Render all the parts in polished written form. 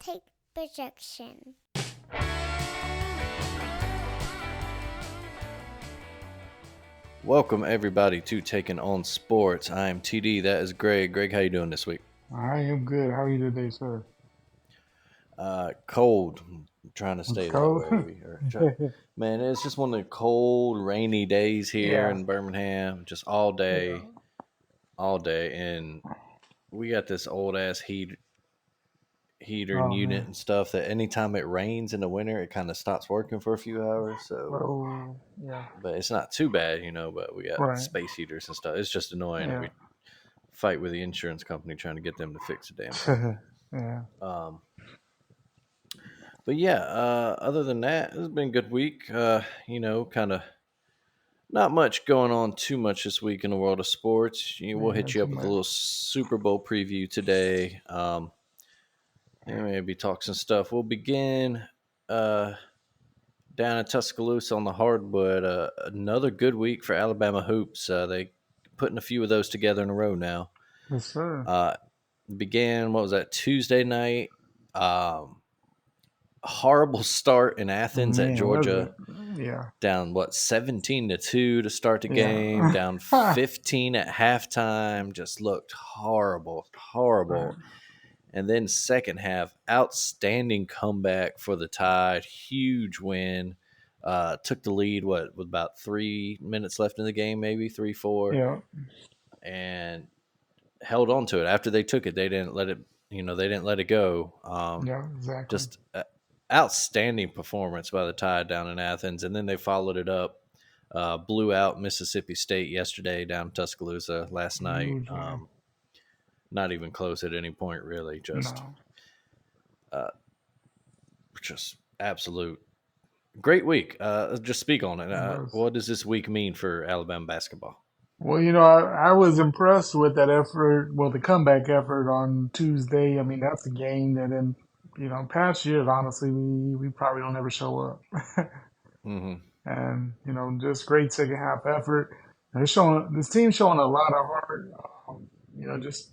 take projection. Welcome everybody to Taking on Sports. I am TD. That is Greg. Greg, how you doing this week? I am good. How are you today, sir? Cold. I'm trying to It's stay that cold. way. Man, it's just one of the cold, rainy days here Yeah. in Birmingham. Just all day, and we got this old ass heater and Oh unit man. and stuff that anytime it rains in the winter, it kind of stops working for a few hours. So, Oh yeah. but it's not too bad, But we got Right. space heaters and stuff. It's just annoying, and Yeah. we fight with the insurance company trying to get them to fix the damn thing. Yeah. Um, but yeah, other than that, it's been a good week. Kind of not much going on too much this week in the world of sports. We'll Yeah. hit you Too up with a much. little Super Bowl preview today. And maybe talk some stuff. We'll begin down in Tuscaloosa on the hardwood. Another good week for Alabama hoops. They putting a few of those together in a row now. Yes, sir. Uh, began, what was that, Tuesday night? Horrible start in Athens at Man, was Georgia. it? Yeah. Down 17-2 to start the game. Yeah. Down 15 at halftime. Just looked horrible. Right. And then second half, outstanding comeback for the Tide. Huge win. Took the lead. With about 3 minutes left in the game, maybe 3-4, Yeah. and held on to it. After they took it, they didn't let it. They didn't let it go. Yeah. Exactly. Just outstanding performance by the Tide down in Athens, and then they followed it up, blew out Mississippi State yesterday down in Tuscaloosa last night. Huge man. Not even close at any point, really. No. Just absolute great week. Just speak on it. It was. What does this week mean for Alabama basketball? Well, I was impressed with that effort. Well, the comeback effort on Tuesday. I mean, that's a game that past years, honestly, we probably don't ever show up. Mm-hmm. And just great second half effort. They're showing this team showing a lot of heart. Just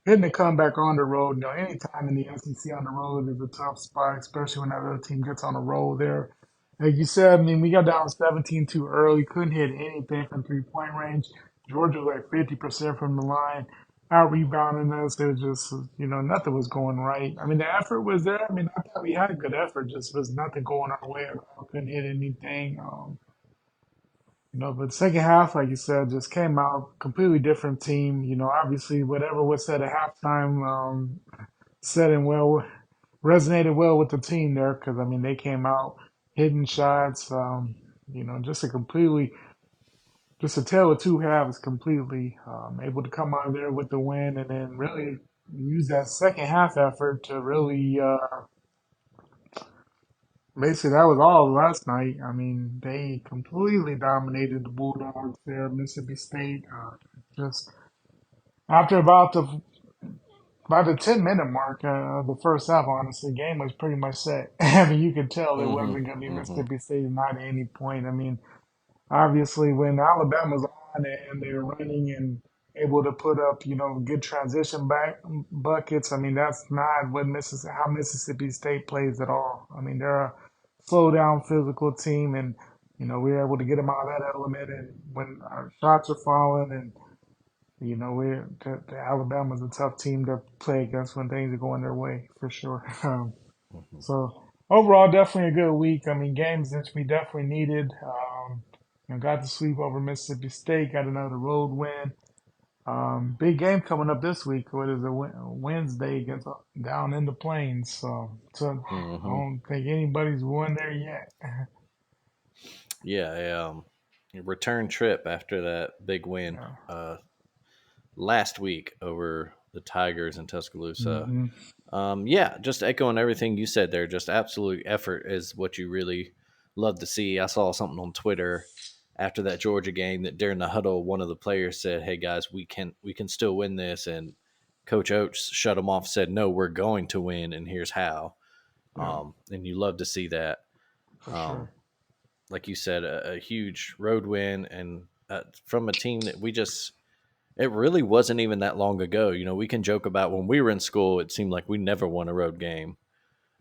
hitting the comeback on the road. Anytime in the SEC on the road is a tough spot, especially when that other team gets on the road there. Like you said, I mean, we got down 17 too early, couldn't hit anything from 3-point range. Georgia was like 50% from the line, out rebounding us. It was just, nothing was going right. I mean, the effort was there. I mean, I thought we had a good effort, just was nothing going our way at all. Couldn't hit anything. But second half, like you said, just came out completely different team. Obviously whatever was said at halftime, said and well, resonated well with the team there because I mean they came out hitting shots. Just just a tale of two halves completely. Able to come out of there with the win and then really use that second half effort to really basically, that was all last night. I mean, they completely dominated the Bulldogs there, Mississippi State. Just after about the 10-minute mark of the first half, honestly, the game was pretty much set. I mean, you could tell it Mm-hmm. wasn't going to be Mm-hmm. Mississippi State not at any point. I mean, obviously, when Alabama's on and they're running and able to put up, good transition back buckets, I mean, that's not how Mississippi State plays at all. I mean, they're a slow down physical team, and we're able to get them out of that element. And when our shots are falling, and the Alabama's a tough team to play against when things are going their way for sure. Mm-hmm. So overall, definitely a good week. I mean, games that we definitely needed. Got to sweep over Mississippi State, got another road win. Big game coming up this week. What is it? Wednesday against down in the Plains. So I Mm-hmm. don't think anybody's won there yet. Yeah, a return trip after that big win Yeah. last week over the Tigers in Tuscaloosa. Hmm. Yeah, just echoing everything you said there. Just absolute effort is what you really love to see. I saw something on Twitter after that Georgia game that during the huddle, one of the players said, "Hey guys, we can still win this," and Coach Oates shut him off, said, "No, we're going to win, and here's how." Yeah, And you love to see that. for Um, sure. like you said, a huge road win, and from a team that it really wasn't even that long ago. We can joke about when we were in school, it seemed like we never won a road game.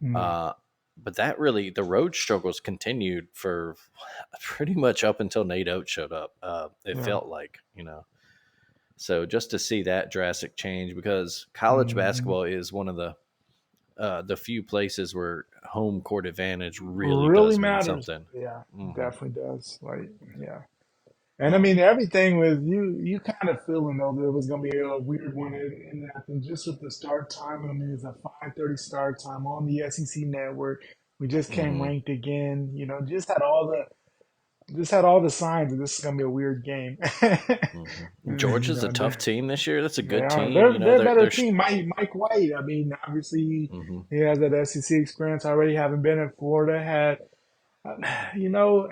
Mm, Uh, but that really, the road struggles continued for pretty much up until Nate Oates showed up. It yeah. felt like, so just to see that drastic change, because college Hmm. basketball is one of the few places where home court advantage really Really does mean matters. something. Yeah, Hmm. definitely does. Like, yeah. And I mean, Um, everything was you kind of feeling though that it was gonna be a weird one in that thing, just with the start time. I mean, it's a 5:30 start time on the SEC network. We just came mhm, ranked again. Just had all the signs that this is gonna be a weird game. mhm. You Georgia's a know, tough team this year. That's a they good are. team. They're a better They're team. Mike White. I mean, obviously mhm. he has that SEC experience already, having been in Florida.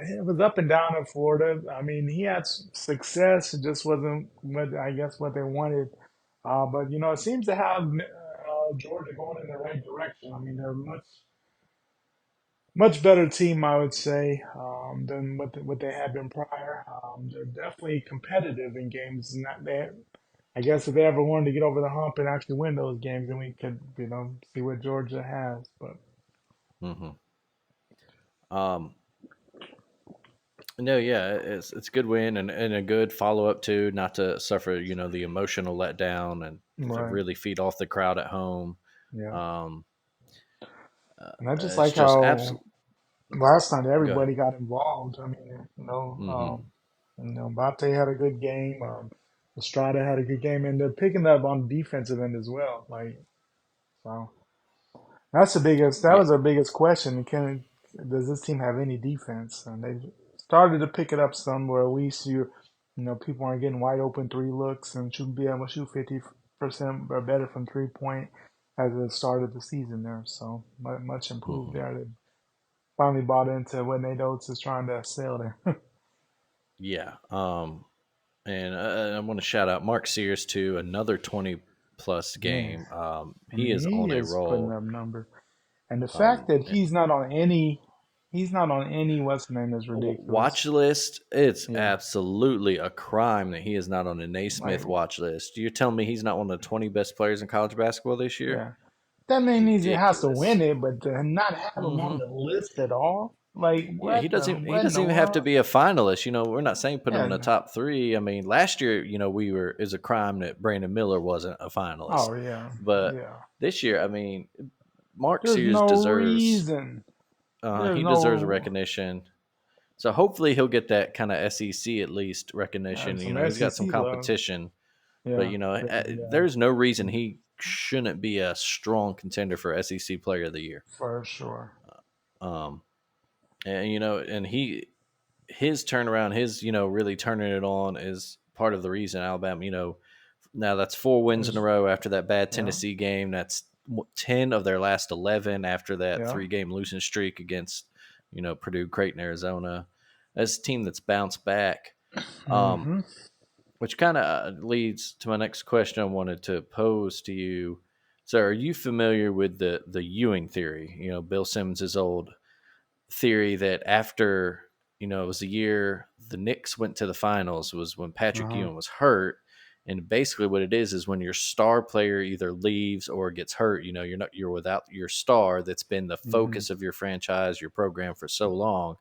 It was up and down in Florida. I mean, he had success. It just wasn't what I guess what they wanted. But it seems to have Georgia going in the right direction. I mean, they're a much better team, I would say, than what they had been prior. They're definitely competitive in games. Not that I guess if they ever wanted to get over the hump and actually win those games, then we could, see what Georgia has. But Mhm. Um, no, yeah, it's a good win and a good follow up too, not to suffer, the emotional letdown and to right, really feed off the crowd at home. yeah. Um, And I just it's like just how absolute. last night Go ahead. everybody got involved. I mean, Hmm. Bate had a good game. Estrada had a good game, and they're picking up on the defensive end as well. Like, so that's the biggest. That Yeah. was our biggest question. Does this team have any defense? And they started to pick it up some, where at least people aren't getting wide open three looks and should be able to shoot 50% or better from 3 point as the start of the season there. So much improved Hmm. there. They finally bought into what Nate Oates is trying to sell there. Yeah. And I want to shout out Mark Sears too. Another 20 plus Man, game. I He mean, is he on a is putting roll. up numbers, and the fact that he's not on any what's the name is Watch ridiculous. list. It's Yeah, absolutely a crime that he is not on a like Naismith watch list. You're telling me he's not one of the 20 best players in college basketball this year? yeah, that man needs he has to Ridiculous. win it, but to not have him on Hmm. the list at all, like Yeah, he what the doesn't. He what in doesn't the even have to world? be a finalist. We're not saying put him in the Yeah, top three. I mean, last year, we were is a crime that Brandon Miller wasn't a finalist, oh yeah, but yeah. this year, I mean, Mark There's Sears no deserves. reason. There's He deserves a no recognition. So hopefully he'll get that kind of SEC at least recognition. some He's got some SEC love. competition, but Yeah, yeah, there's no reason he shouldn't be a strong contender for SEC Player of the Year. for sure. Um, and and his turnaround, his really turning it on is part of the reason Alabama. Now that's 4 wins in a Is row after that bad yeah, Tennessee game. That's 10 of their last 11 after that yeah. 3 game losing streak against Purdue, Creighton, Arizona. That's a team that's bounced back. Um, Mm-hmm. which kind of leads to my next question I wanted to pose to you. So, are you familiar with the Ewing theory? Bill Simmons' old theory that after it was the year the Knicks went to the finals was when Patrick Uh-huh. Ewing was hurt, and basically what it is when your star player either leaves or gets hurt. You're without your star that's been the Mm-hmm. focus of your franchise, your program for so long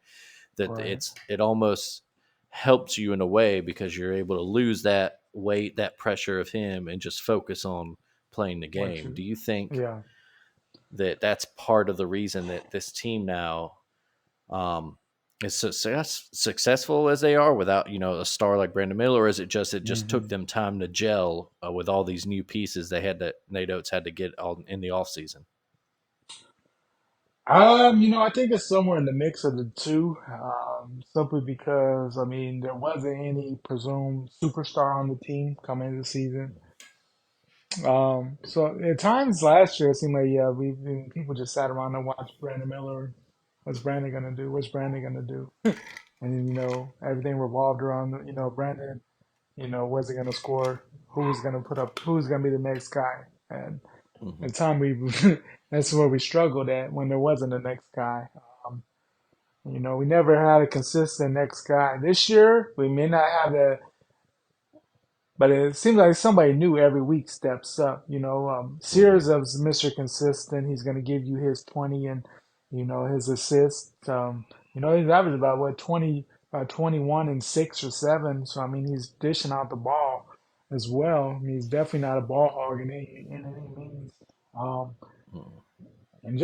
that Right. it almost helps you in a way because you're able to lose that weight, that pressure of him, and just focus on playing the What game. you? Do you think Yeah. that that's part of the reason that this team now um, is successful as they are without a star like Brandon Miller, or is it just took Mm-hmm. them time to gel with all these new pieces Nate Oates had to get all in the offseason? I think it's somewhere in the mix of the two. Simply because I mean there wasn't any presumed superstar on the team coming into the season. So at times last year it seemed like yeah, people just sat around and watched Brandon Miller. What's Brandon gonna do? What's Brandon gonna do? And then, everything revolved around Brandon. Was he gonna score? Who's gonna put up? Who's gonna be the next guy? And Hmm. at the time we that's where we struggled at when there wasn't a next guy. Um, we never had a consistent next guy. This year we may not have that, but it seems like somebody new every week steps up. Hmm. Sears is Mr. Consistent. He's going to give you his 20 and, his assists. He's averaged about what 21 and 6 or 7. So I mean, he's dishing out the ball as well. I mean, he's definitely not a ball hog in any means. Um, and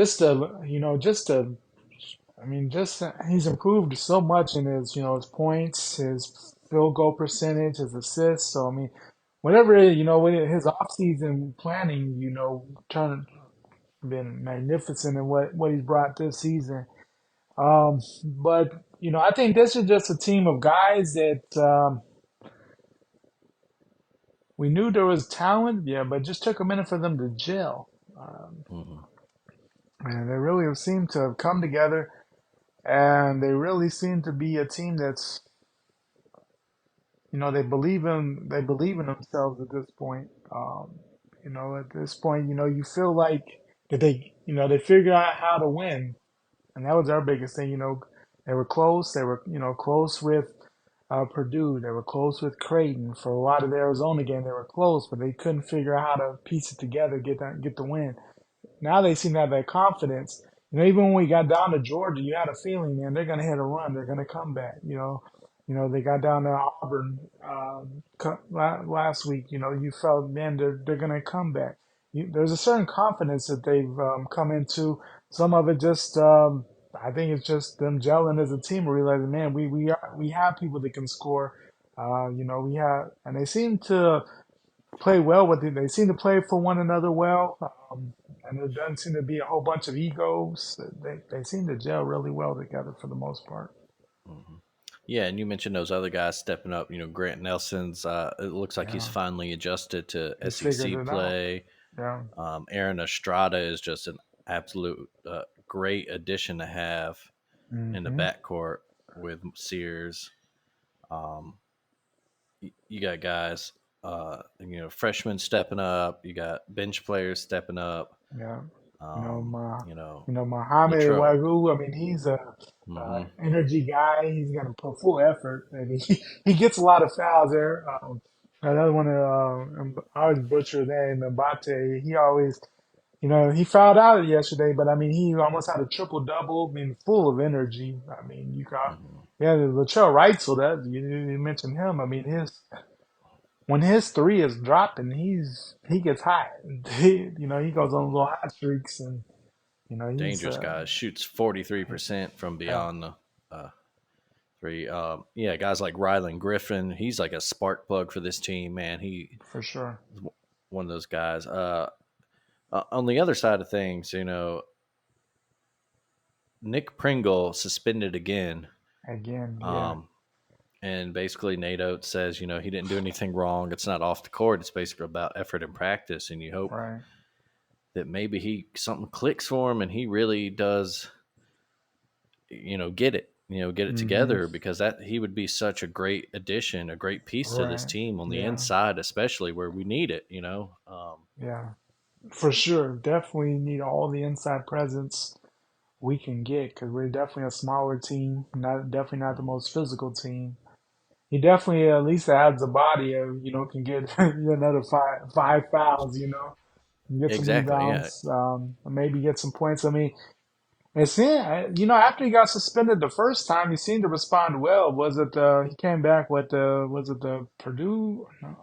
I mean, just he's improved so much in his, his points, his field goal percentage, his assists. So I mean, whatever with his offseason planning, turned been magnificent in what he's brought this season. But I think this is just a team of guys that we knew there was talent, yeah, but it just took a minute for them to gel. Um, Hmm. and they really seem to have come together, and they really seem to be a team that's they believe in themselves at this point. At this point, you feel like that they figure out how to win, and that was our biggest thing. They were close. They were close with Purdue. They were close with Creighton. For a lot of the Arizona game, they were close, but they couldn't figure out how to piece it together, get the win. Now they seem to have that confidence. Even when we got down to Georgia, you had a feeling, man, they're going to hit a run. They're going to come back. They got down to Auburn last week. You felt, man, they're going to come back. There's a certain confidence that they've come into. Some of it just, I think it's just them gelling as a team, realizing, man, we have people that can score. And they seem to play well with it. They seem to play for one another well, and there doesn't seem to be a whole bunch of egos. They seem to gel really well together for the most part. Hmm. Yeah, and you mentioned those other guys stepping up. Grant Nelson's. It looks like he's Yeah, finally adjusted to he's figured SEC it out. play. Yeah. Aaron Estrada is just an absolute great addition to have in the Hmm. backcourt with Sears. Um, you got guys, freshmen stepping up. You got bench players stepping up. Yeah. You know, Um, my, you know, Mohammed Latrell. Wagyu. I mean, he's a Hmm. energy guy. He's gonna put full effort, and he gets a lot of fouls there. Another one, I always butcher his name, Mbate. He always, he fouled out yesterday, but I mean, he almost had a triple double. I mean, full of energy. I mean, Hmm. yeah, Latrell Wrightsell. That you mentioned him. I mean, when his three is dropping, he gets hot. He goes on little hot streaks, and he's Dangerous guy. Shoots 43% from yeah, beyond the three. Yeah, guys like Rylan Griffin. He's like a spark plug for this team, man. He for sure. is one of those guys. On the other side of things, Nick Pringle suspended again. Again, yeah, Um, and basically, Nate Oates says, he didn't do anything wrong. It's not off the court. It's basically about effort and practice. And you hope right. that maybe something clicks for him and he really does, get it Hmm. together because that he would be such a great addition, a great piece to this Right. team on the Yeah, inside, especially where we need it. yeah, for sure. Definitely need all the inside presence we can get because we're definitely a smaller team. Not definitely not the most physical team. He definitely at least adds a body of can get another five fouls. Get some Exactly. Yeah. rebounds, maybe get some points. I mean, it seemed, after he got suspended the first time, he seemed to respond well. Was it he came back with was it the Purdue? No.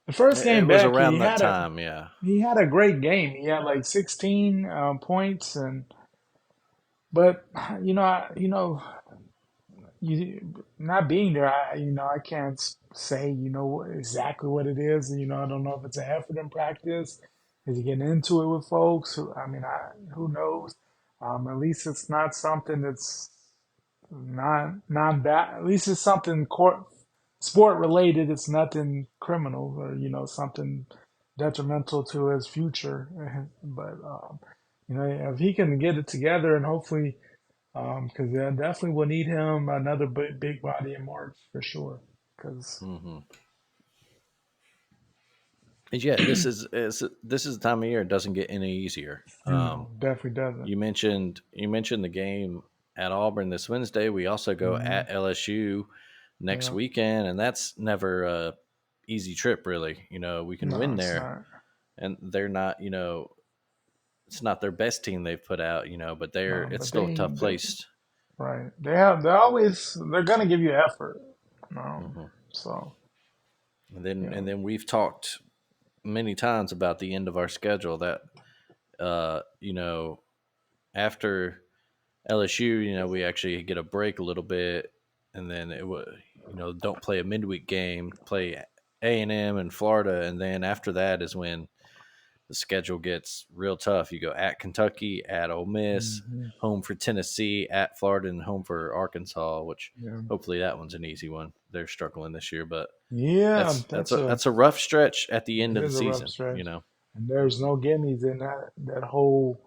The first It game was back, around that time. Yeah. he had a great game. He had like 16 points, but you not being there, I can't say exactly what it is. I don't know if it's an effort in practice. Is he getting into it with folks? I mean, who knows? At least it's not something that's not bad. At least it's something sport related. It's nothing criminal or something detrimental to his future. But if he can get it together and hopefully because definitely will need him another big body in March for sure. Because Hmm. Yeah. This is the time of year it doesn't get any easier. no, definitely doesn't. You mentioned the game at Auburn this Wednesday. We also go Hmm. at LSU next Yeah, weekend, and that's never. easy trip, really. We can No, win it's there, not. and they're not. It's not their best team they've put out. But No, it's but still a tough they place. right. They're gonna give you effort. Hmm. So And yeah. then we've talked many times about the end of our schedule that after LSU, we actually get a break a little bit, and then it was, don't play a midweek game, play A&M and Florida, and then after that is when the schedule gets real tough. You go at Kentucky, at Ole Miss, Hmm. home for Tennessee, at Florida, and home for Arkansas. Which Yeah. hopefully that one's an easy one. They're struggling this year, but Yeah, that's a rough stretch at the end it of the is a rough season. stretch. And there's no gimmies in that whole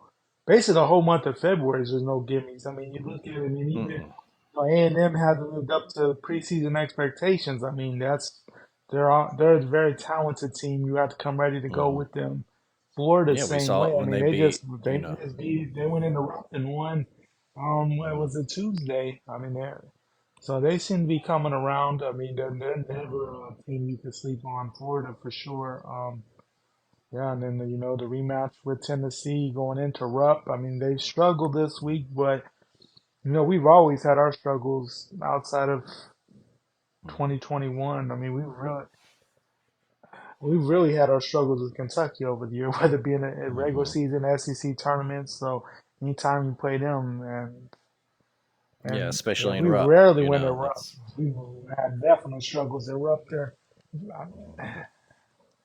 basically the whole month of February. There's no gimmies. I mean, you look at it. I mean, even Mm-mm. A&M hasn't lived up to preseason expectations. I mean, they're a very talented team. You have to come ready to go Hmm. with them. Florida, Yeah, we same saw way. it I when mean, they beat. they went in the rough and won. What Mhm. was it, Tuesday? I mean, they seem to be coming around. I mean, they're never a team you could sleep on. Florida for sure. Yeah, and then the rematch with Tennessee going into Rupp. I mean, they struggled this week, but we've always had our struggles outside of Mhm. 2021. I mean, we've really had our struggles with Kentucky over the year, whether it be in a regular Mhm. season, SEC tournaments. So anytime you play them, Yeah, and yeah, especially in we Rupp. rarely win a Rupp. That's We've had definite struggles at Rupp there.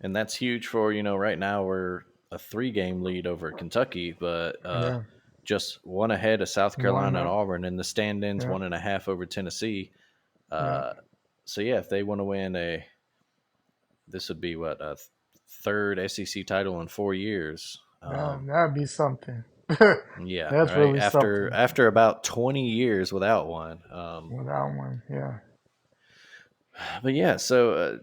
and that's huge for right now we're a 3 game lead over Kentucky, but Yeah, just one ahead of South one Carolina and up. Auburn in the standings, Yeah, 1.5 over Tennessee. yeah, Uh, so yeah, if they want to win this would be what third SEC title in 4 years. yeah. That'd be something. Yeah, That's right really something. after about 20 years without one. Without one, yeah, But yeah, so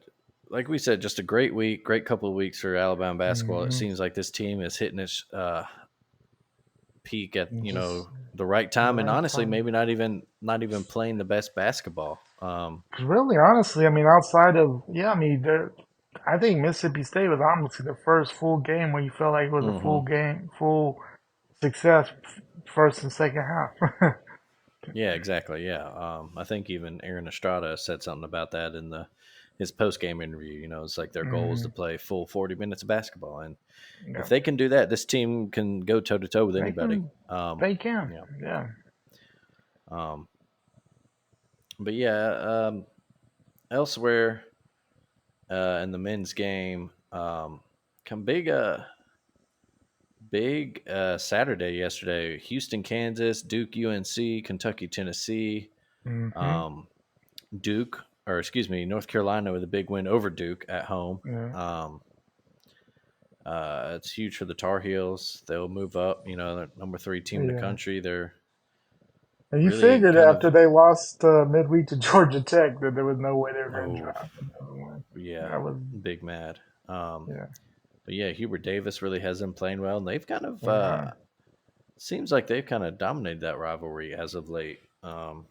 like we said, just a great week, great couple of weeks for Alabama basketball. It hmm seems like this team is hitting its peak at just the right the time, and right honestly, time. maybe not even playing the best basketball. 'Cause really, honestly, I mean, outside of yeah, I mean, I think Mississippi State was honestly the first full game where you felt like it was a full Hmm. game, full success, first and second half. Yeah, exactly. Yeah, I think even Aaron Estrada said something about that in the his post game interview. It's like their goal is Hmm. to play full 40 minutes of basketball, and if Yeah, they can do that, this team can go toe to toe with they anybody. can, Um, they can, yeah. yeah, Um, but yeah, elsewhere in the men's game, come big Saturday yesterday. Houston, Kansas, Duke, UNC, Kentucky, Tennessee, hmm um, Duke, or excuse me, North Carolina with a big win over Duke at home. yeah, Um, it's huge for the Tar Heels. They'll move up. They're number 3 team in the yeah. country. They're And you really figured kind after of they lost midweek to Georgia Tech that there was no way they were going to oh drop another one. yeah, That was big mad. yeah, But yeah, Hubert Davis really has them playing well, and they've kind of yeah, seems like they've kind of dominated that rivalry as of late. Of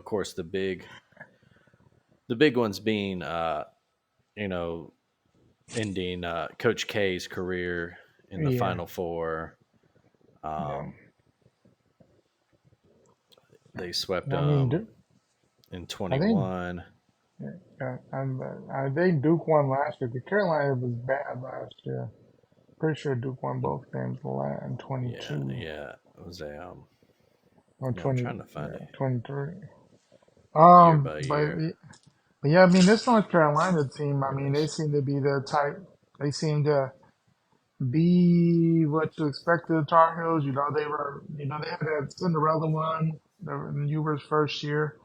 course, the big ones being you know ending Coach K's career in the yeah, Final Four. yeah. Um, they swept I mean, in I think. 21. Yeah, I think Duke won last year. The Carolina was bad last year. Pretty sure Duke won both games in Yeah, 22 yeah. It was a or I'm 20, trying to find yeah, a 23. year by But, year. but yeah, I mean, this North Carolina team, I Here it mean, they is. seem to be the type, they seem to be what you expect of the Tar Heels. They had that Cinderella run in Huber's first year.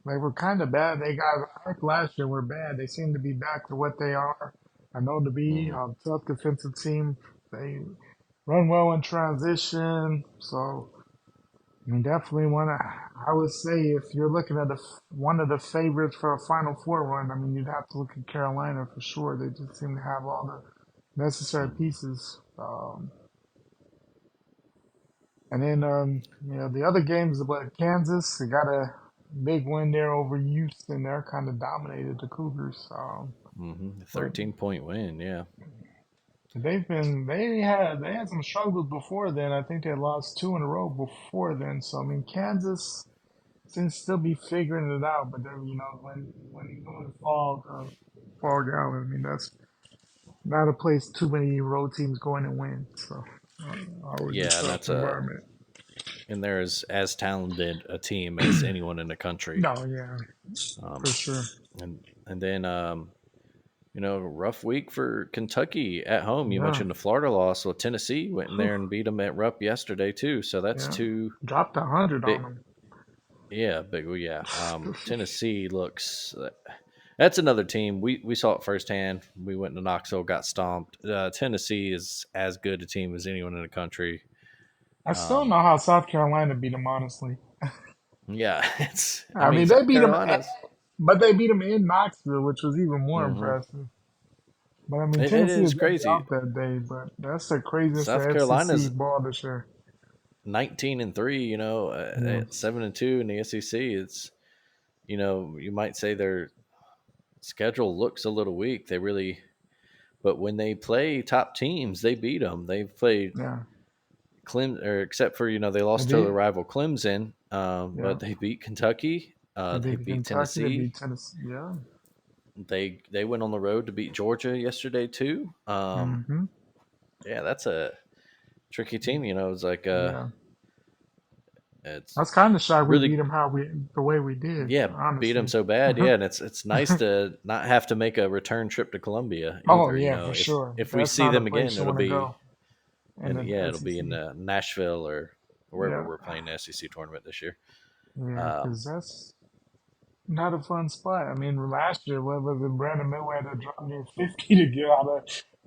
They were kind of bad. They got hyped last year. Were bad. They seem to be back to what they are. I know to be Hmm. a tough defensive team. They run well in transition. So I mean, definitely want to. I would say if you're looking at one of the favorites for a Final Four run, I mean, you'd have to look at Carolina for sure. They just seem to have all the necessary Hmm. pieces. And then the other games, but Kansas, they gotta. big win there over Houston. They're kind of dominated the Cougars. 13-point win. Yeah. They had some struggles before then. I think they lost two in a row before then. So I mean, Kansas seems to still be figuring it out. But then when you go to fall down, I mean that's not a place too many road teams go in and win. So always a Yeah, and tough environment. they're as talented a team as anyone in the country. No, yeah, Um, for sure. and then rough week for Kentucky at home. You Yeah, mentioned the Florida loss. Well, Tennessee went in Whew, there and beat them at Rupp yesterday too. So that's yeah. two Dropped 100 on big. them. Yeah, big. Well, yeah. Tennessee looks. That's another team. We saw it firsthand. We went to Knoxville, got stomped. Tennessee is as good a team as anyone in the country. I still don't Um, know how South Carolina beat them, honestly. yeah, it's. I I mean, mean, they South beat them, Carolina's. but they beat them in Knoxville, which was even more Hmm impressive. But I mean, it Tennessee is is let me crazy. off that day. But that's the craziest the South FCC Carolina's ball this year. 19-3. Yeah, At 7-2 in the SEC. It's you might say their schedule looks a little weak. They really, but when they play top teams, they beat them. They've played yeah. or except for they They lost to the beat, rival Clemson, yeah. but they beat Kentucky. They They beat beat Kentucky. They Tennessee. beat Tennessee. Yeah. They went on the road to beat Georgia yesterday too. Mm-hmm. Yeah, that's a tricky team. It's like Yeah. I it's was kind of shocked we beat really them the way we did, yeah beat them honestly. so bad. Yeah, and it's nice to not have to make a return trip to Columbia Oh either. yeah, for sure. If we That's see not a them again, place you it'll want to be go in and the yeah it'll be in SEC. Nashville or wherever Yeah, we're playing the SEC tournament this year. yeah, Um, because that's not a fun spot. I mean, last year, what was it? Brandon Mayweather dropped near 50 to get out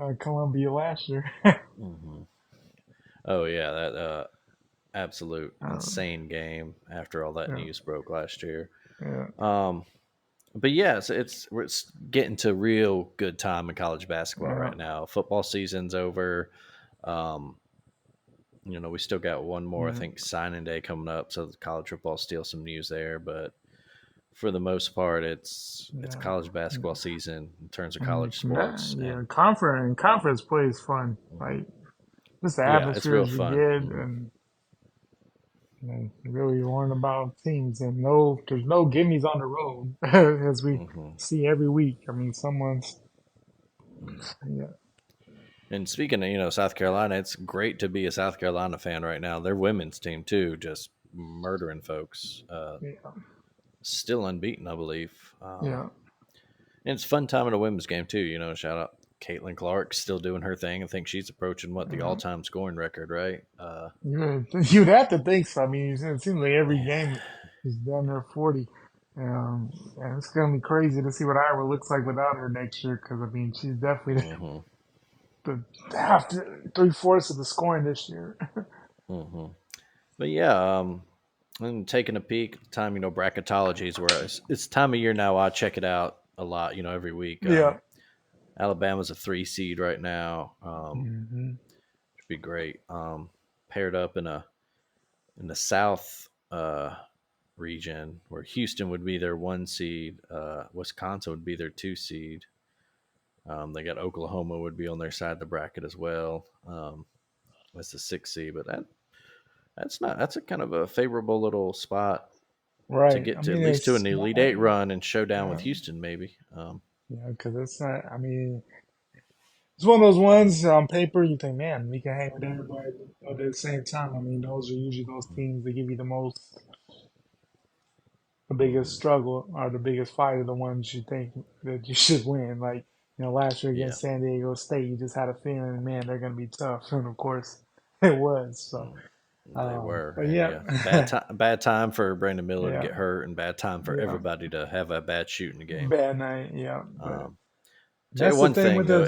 of Columbia last year. mhm. Oh yeah, that absolute uh, insane game after all that yeah, news broke last year. yeah, Um, but yeah, it's getting to real good time in college basketball yeah. right now. Football season's over. Um, we still got one more, I Yeah, think, signing day coming up, so the college football still some news there. But for the most part, it's yeah. college basketball season in terms of And college sports, yeah, and conference play is fun. Like just the yeah, it's real atmospheres you fun. get, Hmm and you really learn about teams. And no, there's no gimmies on the road as we hmm see every week. I mean, someone's yeah, And speaking of South Carolina, it's great to be a South Carolina fan right now. Their women's team too, just murdering folks. yeah, Still unbeaten, I believe. yeah. And it's a fun time in a women's game too. Shout out Caitlin Clark still doing her thing. I think she's approaching what the Yeah. all-time scoring record, right? You'd have to think so. I mean, it seems like every game is down there 40. And it's going to be crazy to see what Iowa looks like without her next year because, I mean, she's definitely hmm the half, three-fourths of the scoring this year. hmm But yeah, and taking a peek at the time, bracketology is where it's time of year now. I check it out a lot, every week. Yeah. Alabama's a 3 seed right now. Hmm. Should be great. Paired up in the South region where Houston would be their 1 seed, Wisconsin would be their 2 seed. They got Oklahoma would be on their side of the bracket as well. That's the 6 seed, but that's a kind of a favorable little spot to Right. I get to at mean, least it's to an Elite small. Eight run and show down with Yeah. Houston, maybe. Yeah. Because it's not, I mean, it's one of those ones on paper you think, man, we can hang with everybody. But at the same time, I mean, those are usually those teams that give you the biggest Mhm. struggle or the biggest fight are the ones you think that you should win. Like, last year Yeah, against San Diego State, you just had a feeling, man, they're going to be tough. And of course, it was. So, mm, they were, but and yeah, yeah, bad time for Brandon Miller to yeah, get hurt, and bad time for yeah, everybody to have a bad shooting game. bad night. Yeah. But Um, tell you that's the one thing thing with though. the,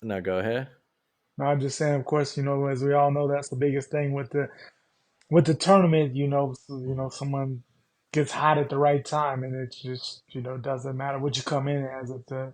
No, go ahead. no, I'm just saying, of course, as we all know, that's the biggest thing with the tournament, someone gets hot at the right time, and it just, doesn't matter what you come in as. If the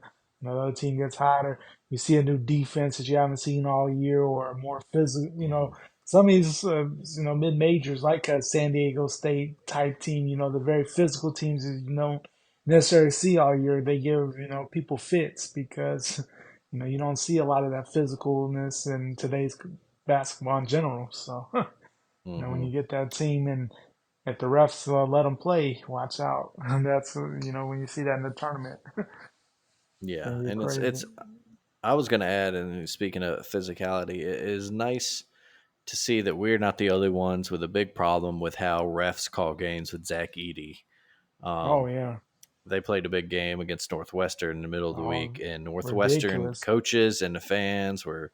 other team gets hotter, you see a new defense that you haven't seen all year, or a more physical, Mm-hmm. some of these mid majors like a San Diego State type team, the very physical teams that you don't necessarily see all year. They give people fits because you don't see a lot of that physicalness in today's basketball in general. So when Hmm. you get that team and if the refs let them play, watch out. And that's when you see that in the tournament, it's Yeah, gonna be and crazy. it's. I was going to add, and speaking of physicality, it is nice to see that we're not the only ones with a big problem with how refs call games with Zach Edey. Oh Um, yeah, they played a big game against Northwestern in the middle of the week, oh and Northwestern ridiculous, coaches and the fans were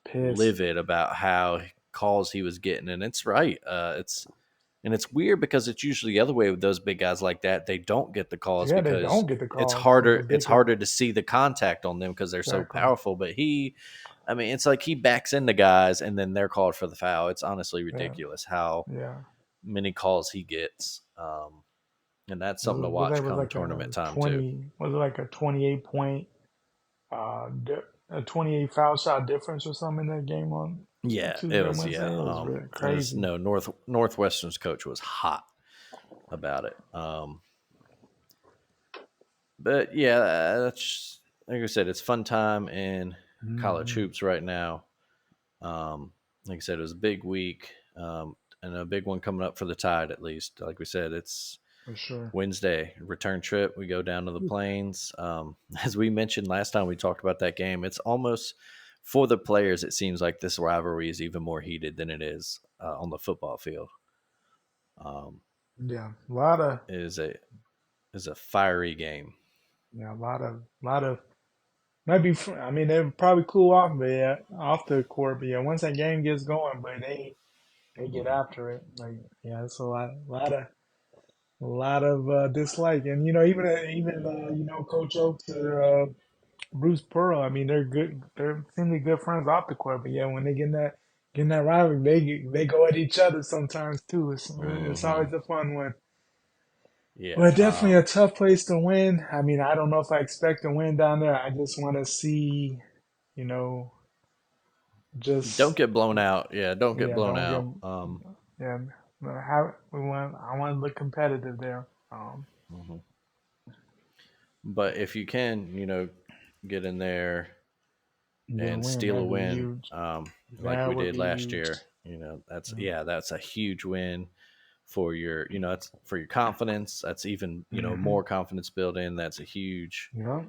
pissed. livid about how calls he was getting, and it's right. It's weird because it's usually the other way with those big guys like that. They don't get the calls Yeah, they because don't get the it's calls because harder. they're It's bigger. harder to see the contact on them because they're so Exactly. powerful. But I mean, it's like he backs into guys and then they're called for the foul. It's honestly Yeah, ridiculous how yeah. many calls he gets. And that's something to That watch was come like a tournament time too. 20. Was it like a 28 point, a 28 foul shot difference or something in that game on Yeah, it Tuesday and was. Yeah, Wednesday? It was really it was crazy. no Northwestern's coach was hot about it. But yeah, that's like I said, it's fun time in college Hmm. hoops right now. Like I said, it was a big week, and a big one coming up for the Tide. At least, like we said, it's For sure. Wednesday return trip. We go down to the Plains. As we mentioned last time we talked about that game, it's almost for the players. It seems like this rivalry is even more heated than it is on the football field. Um, Yeah, a lot of it is a fiery game. yeah, lot of might be. I mean, they probably cool off, but yeah, off the court. But yeah, once that game gets going, but they get Mhm. after it. Like yeah, it's a lot of dislike, and even Coach Oaks or Bruce Pearl. I mean, they're good. They're seemingly good friends off the court, but yeah, when they get in that rivalry, they go at each other sometimes too. It's Mhm. always a fun one. Yeah. But definitely a tough place to win. I mean, I don't know if I expect to win down there. I just want to see, you know, Don't just get blown out. Yeah, don't get yeah, blown don't get out. yeah. How we want? I want to look competitive there. Mhm. But if you can, get in there Get a and win. steal a That'd be win, huge. like That we would did be last huge. year, that's Yeah. yeah, that's a huge win for your, that's for your confidence. That's even, Mm-hmm. more confidence building. That's a huge Yeah,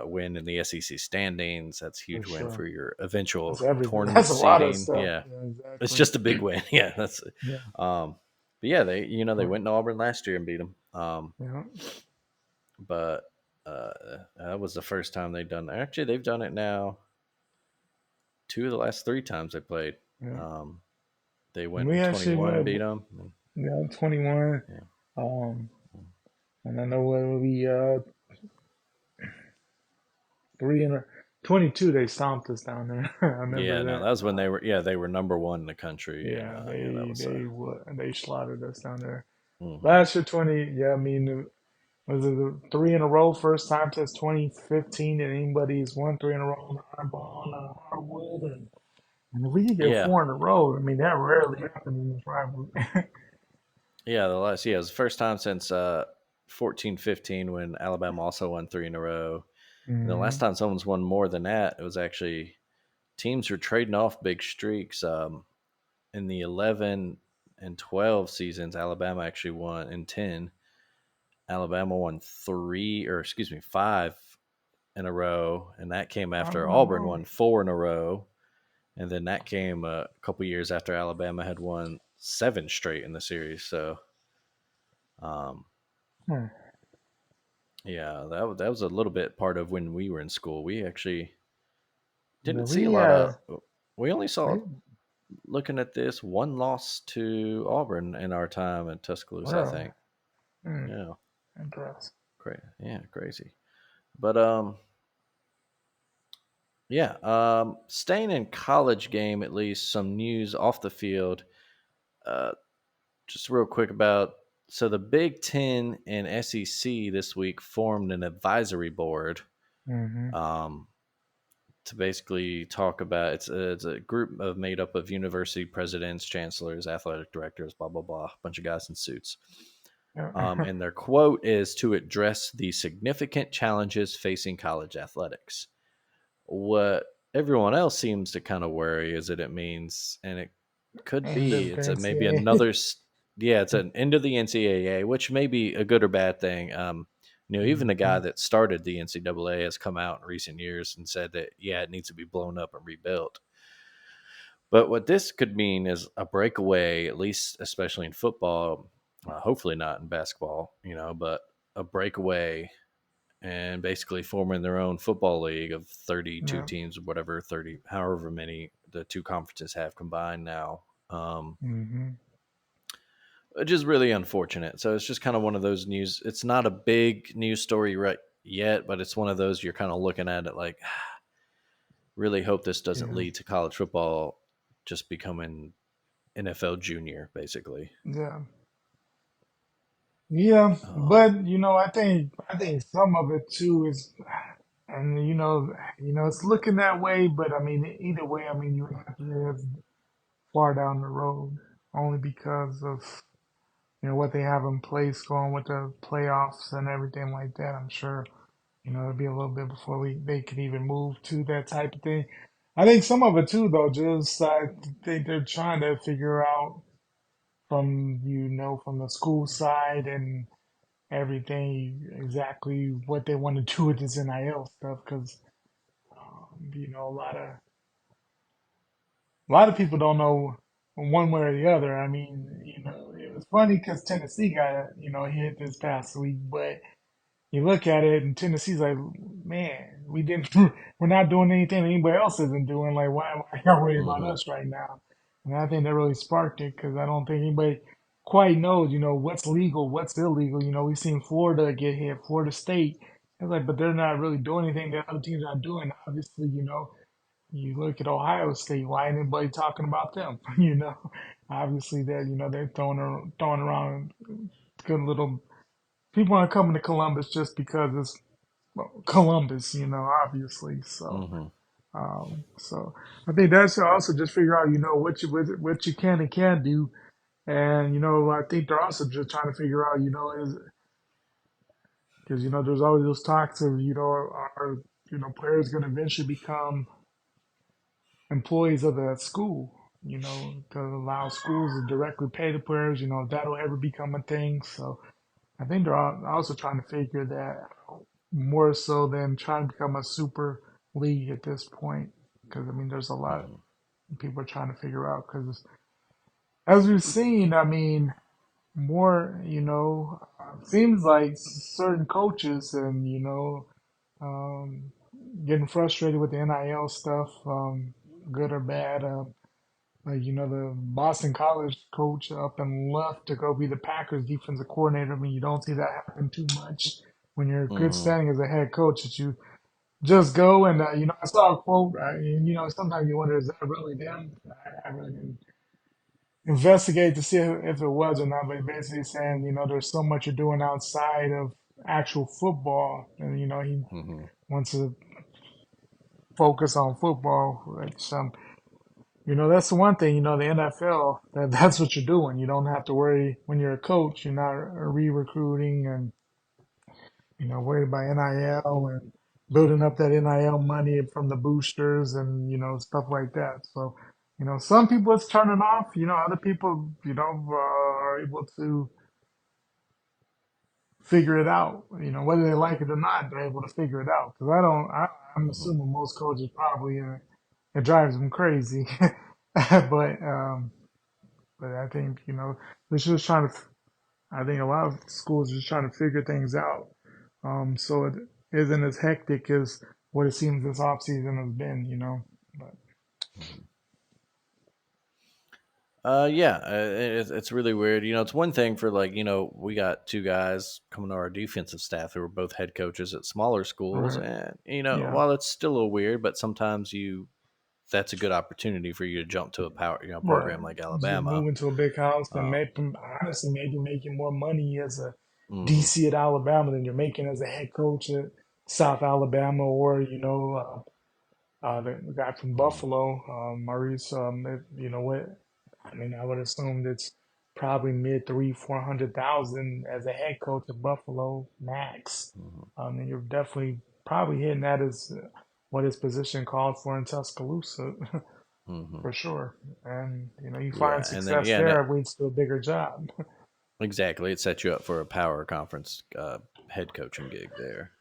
win in the SEC standings. That's a for huge win sure. for your That's eventual everything. tournament That's a lot of seeding. stuff. Yeah, Yeah, it's exactly. just a big win. Yeah, that's. Yeah. Um, but yeah, they Right. went to Auburn last year and beat them. Yeah. But that was the first time they've done that. Actually, they've done it now. Two of the last three times they played. Yeah. Um, they And went we in actually 21 and went, beat them. 21. Yeah. Um, and I know when we 22, they stomped us down there. I Yeah, remember no, that that. was when they were number one in the country, and Yeah, yeah, that they was they wa- they slaughtered us down there. mhm. Last year, 20. Yeah, I mean, was it the three in a row? First time since 2015 that anybody's won three in a row on the hardwood. And if we could get Yeah, four in a row, I mean, that rarely happens in this rivalry. yeah, it was the first time since 14-15 when Alabama also won three in a row. And the last Hmm. time someone's won more than that, it was actually teams were trading off big streaks. In the 11 and 12 seasons, Alabama actually won. In 10, Alabama won three, or excuse me, five in a row, and that came Five after in a Auburn row. won four in a row, and then that came a couple years after Alabama had won seven straight in the series. So, um, Hmm. yeah, that was a little bit part of when we were in school. We actually Yeah, didn't see a lot of. We only saw, we looking at this, one loss to Auburn in our time in Tuscaloosa, I really, think. hmm, Yeah, interesting. crazy. But yeah, staying in college game, at least some news off the field. Uh, just real quick about, so the Big Ten and SEC this week formed an advisory board. Hmm. Um, to basically talk about it's a group of made up of university presidents, chancellors, athletic directors, blah blah blah, a bunch of guys in suits. Yeah. And their quote is to address the significant challenges facing college athletics. What everyone else seems to kind of worry is that it means, and it could And be, the it's a maybe NCAA. another, yeah, it's an end of the NCAA, which may be a good or bad thing. Even the guy Mhm. that started the NCAA has come out in recent years and said that yeah, it needs to be blown up and rebuilt. But what this could mean is a breakaway, at least especially in football. Hopefully not in basketball, but a breakaway and basically forming their own football league of 32 Yeah. teams, whatever, 30, however many the two conferences have combined now, Hmm. which is really unfortunate. So it's just kind of one of those news. It's not a big news story right yet, but it's one of those you're kind of looking at it like, really hope this doesn't Yeah. lead to college football just becoming NFL junior, basically. Yeah. Yeah. Um, But I think some of it too is, and it's looking that way. But I mean, either way, I mean, you have to live far down the road only because of what they have in place going with the playoffs and everything like that. I'm sure it'll be a little bit before they can even move to that type of thing. I think some of it too, though, just I think they're trying to figure out from the school side and everything exactly what they want to do with this NIL stuff because a lot of people don't know one way or the other. I mean, it was funny because Tennessee got hit this past week, but you look at it and Tennessee's like, man, we didn't, we're not doing anything anybody else isn't doing. Like, why y'all worried about mhm, us right now? And I think that really sparked it because I don't think anybody quite knows, what's legal, what's illegal. We've seen Florida get hit, Florida State. It's like, but they're not really doing anything that other teams are doing. Obviously, you look at Ohio State, why ain't anybody talking about them? Obviously that, they're throwing around good little people aren't coming to Columbus just because it's Columbus, obviously. mhm, So I think that's also just figure out, what you can and can't do, and I think they're also just trying to figure out, is because there's always those talks of, are players going to eventually become employees of the school, to allow schools to directly pay the players, if that'll ever become a thing. So I think they're also trying to figure that more so than trying to become a super league at this point. Because I mean, there's a lot mhm, people are trying to figure out. Because as we've seen, I mean, more seems like certain coaches and um, getting frustrated with the NIL stuff, good or bad. Like the Boston College coach up and left to go be the Packers defensive coordinator. I mean, you don't see that happen too much when you're good mhm, standing as a head coach. That you just go and I saw a quote, right? And sometimes you wonder, is that really them? I really didn't investigate to see if it was or not, but basically saying, there's so much you're doing outside of actual football, and he mhm, wants to focus on football. Which that's the one thing, the NFL, that's what you're doing. You don't have to worry when you're a coach. You're not re-recruiting and worried about NIL and building up that NIL money from the boosters and, stuff like that. So, some people it's turning off, other people, are able to figure it out, whether they like it or not, they're able to figure it out. Cause I'm mhm, assuming most coaches probably, it drives them crazy. But I think, they're just trying to, I think a lot of schools are just trying to figure things out. So it isn't as hectic as what it seems this off season has been, But mhm. Yeah, it's really weird. It's one thing for like, we got two guys coming to our defensive staff who were both head coaches at smaller schools, right, and yeah, while it's still a little weird, but sometimes that's a good opportunity for you to jump to a power, right. program like Just Alabama. move into a big house and Um, honestly maybe making more money as a mhm, DC at Alabama than you're making as a head coach at South Alabama or the guy from Mm-hmm. Buffalo, Maurice. You know what? I mean, I would assume that's probably mid three, 400,000 as a head coach of Buffalo max. And you're definitely probably hitting that as what his position called for in Tuscaloosa Mm-hmm. for sure. And you find Yeah, and then success yeah, there, it leads to a bigger job. exactly. It sets you up for a power conference head coaching gig there.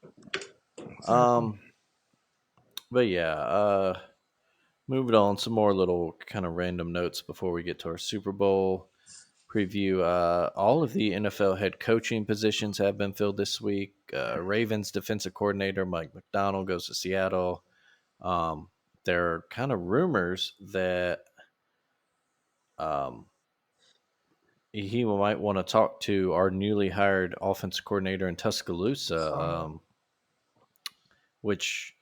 Exactly. Um, but yeah, moving on, some more little kind of random notes before we get to our Super Bowl preview. All of the NFL head coaching positions have been filled this week. Ravens defensive coordinator Mike McDonald goes to Seattle. Um, there are kind of rumors that um, he might want to talk to our newly hired offensive coordinator in Tuscaloosa, Saw that. which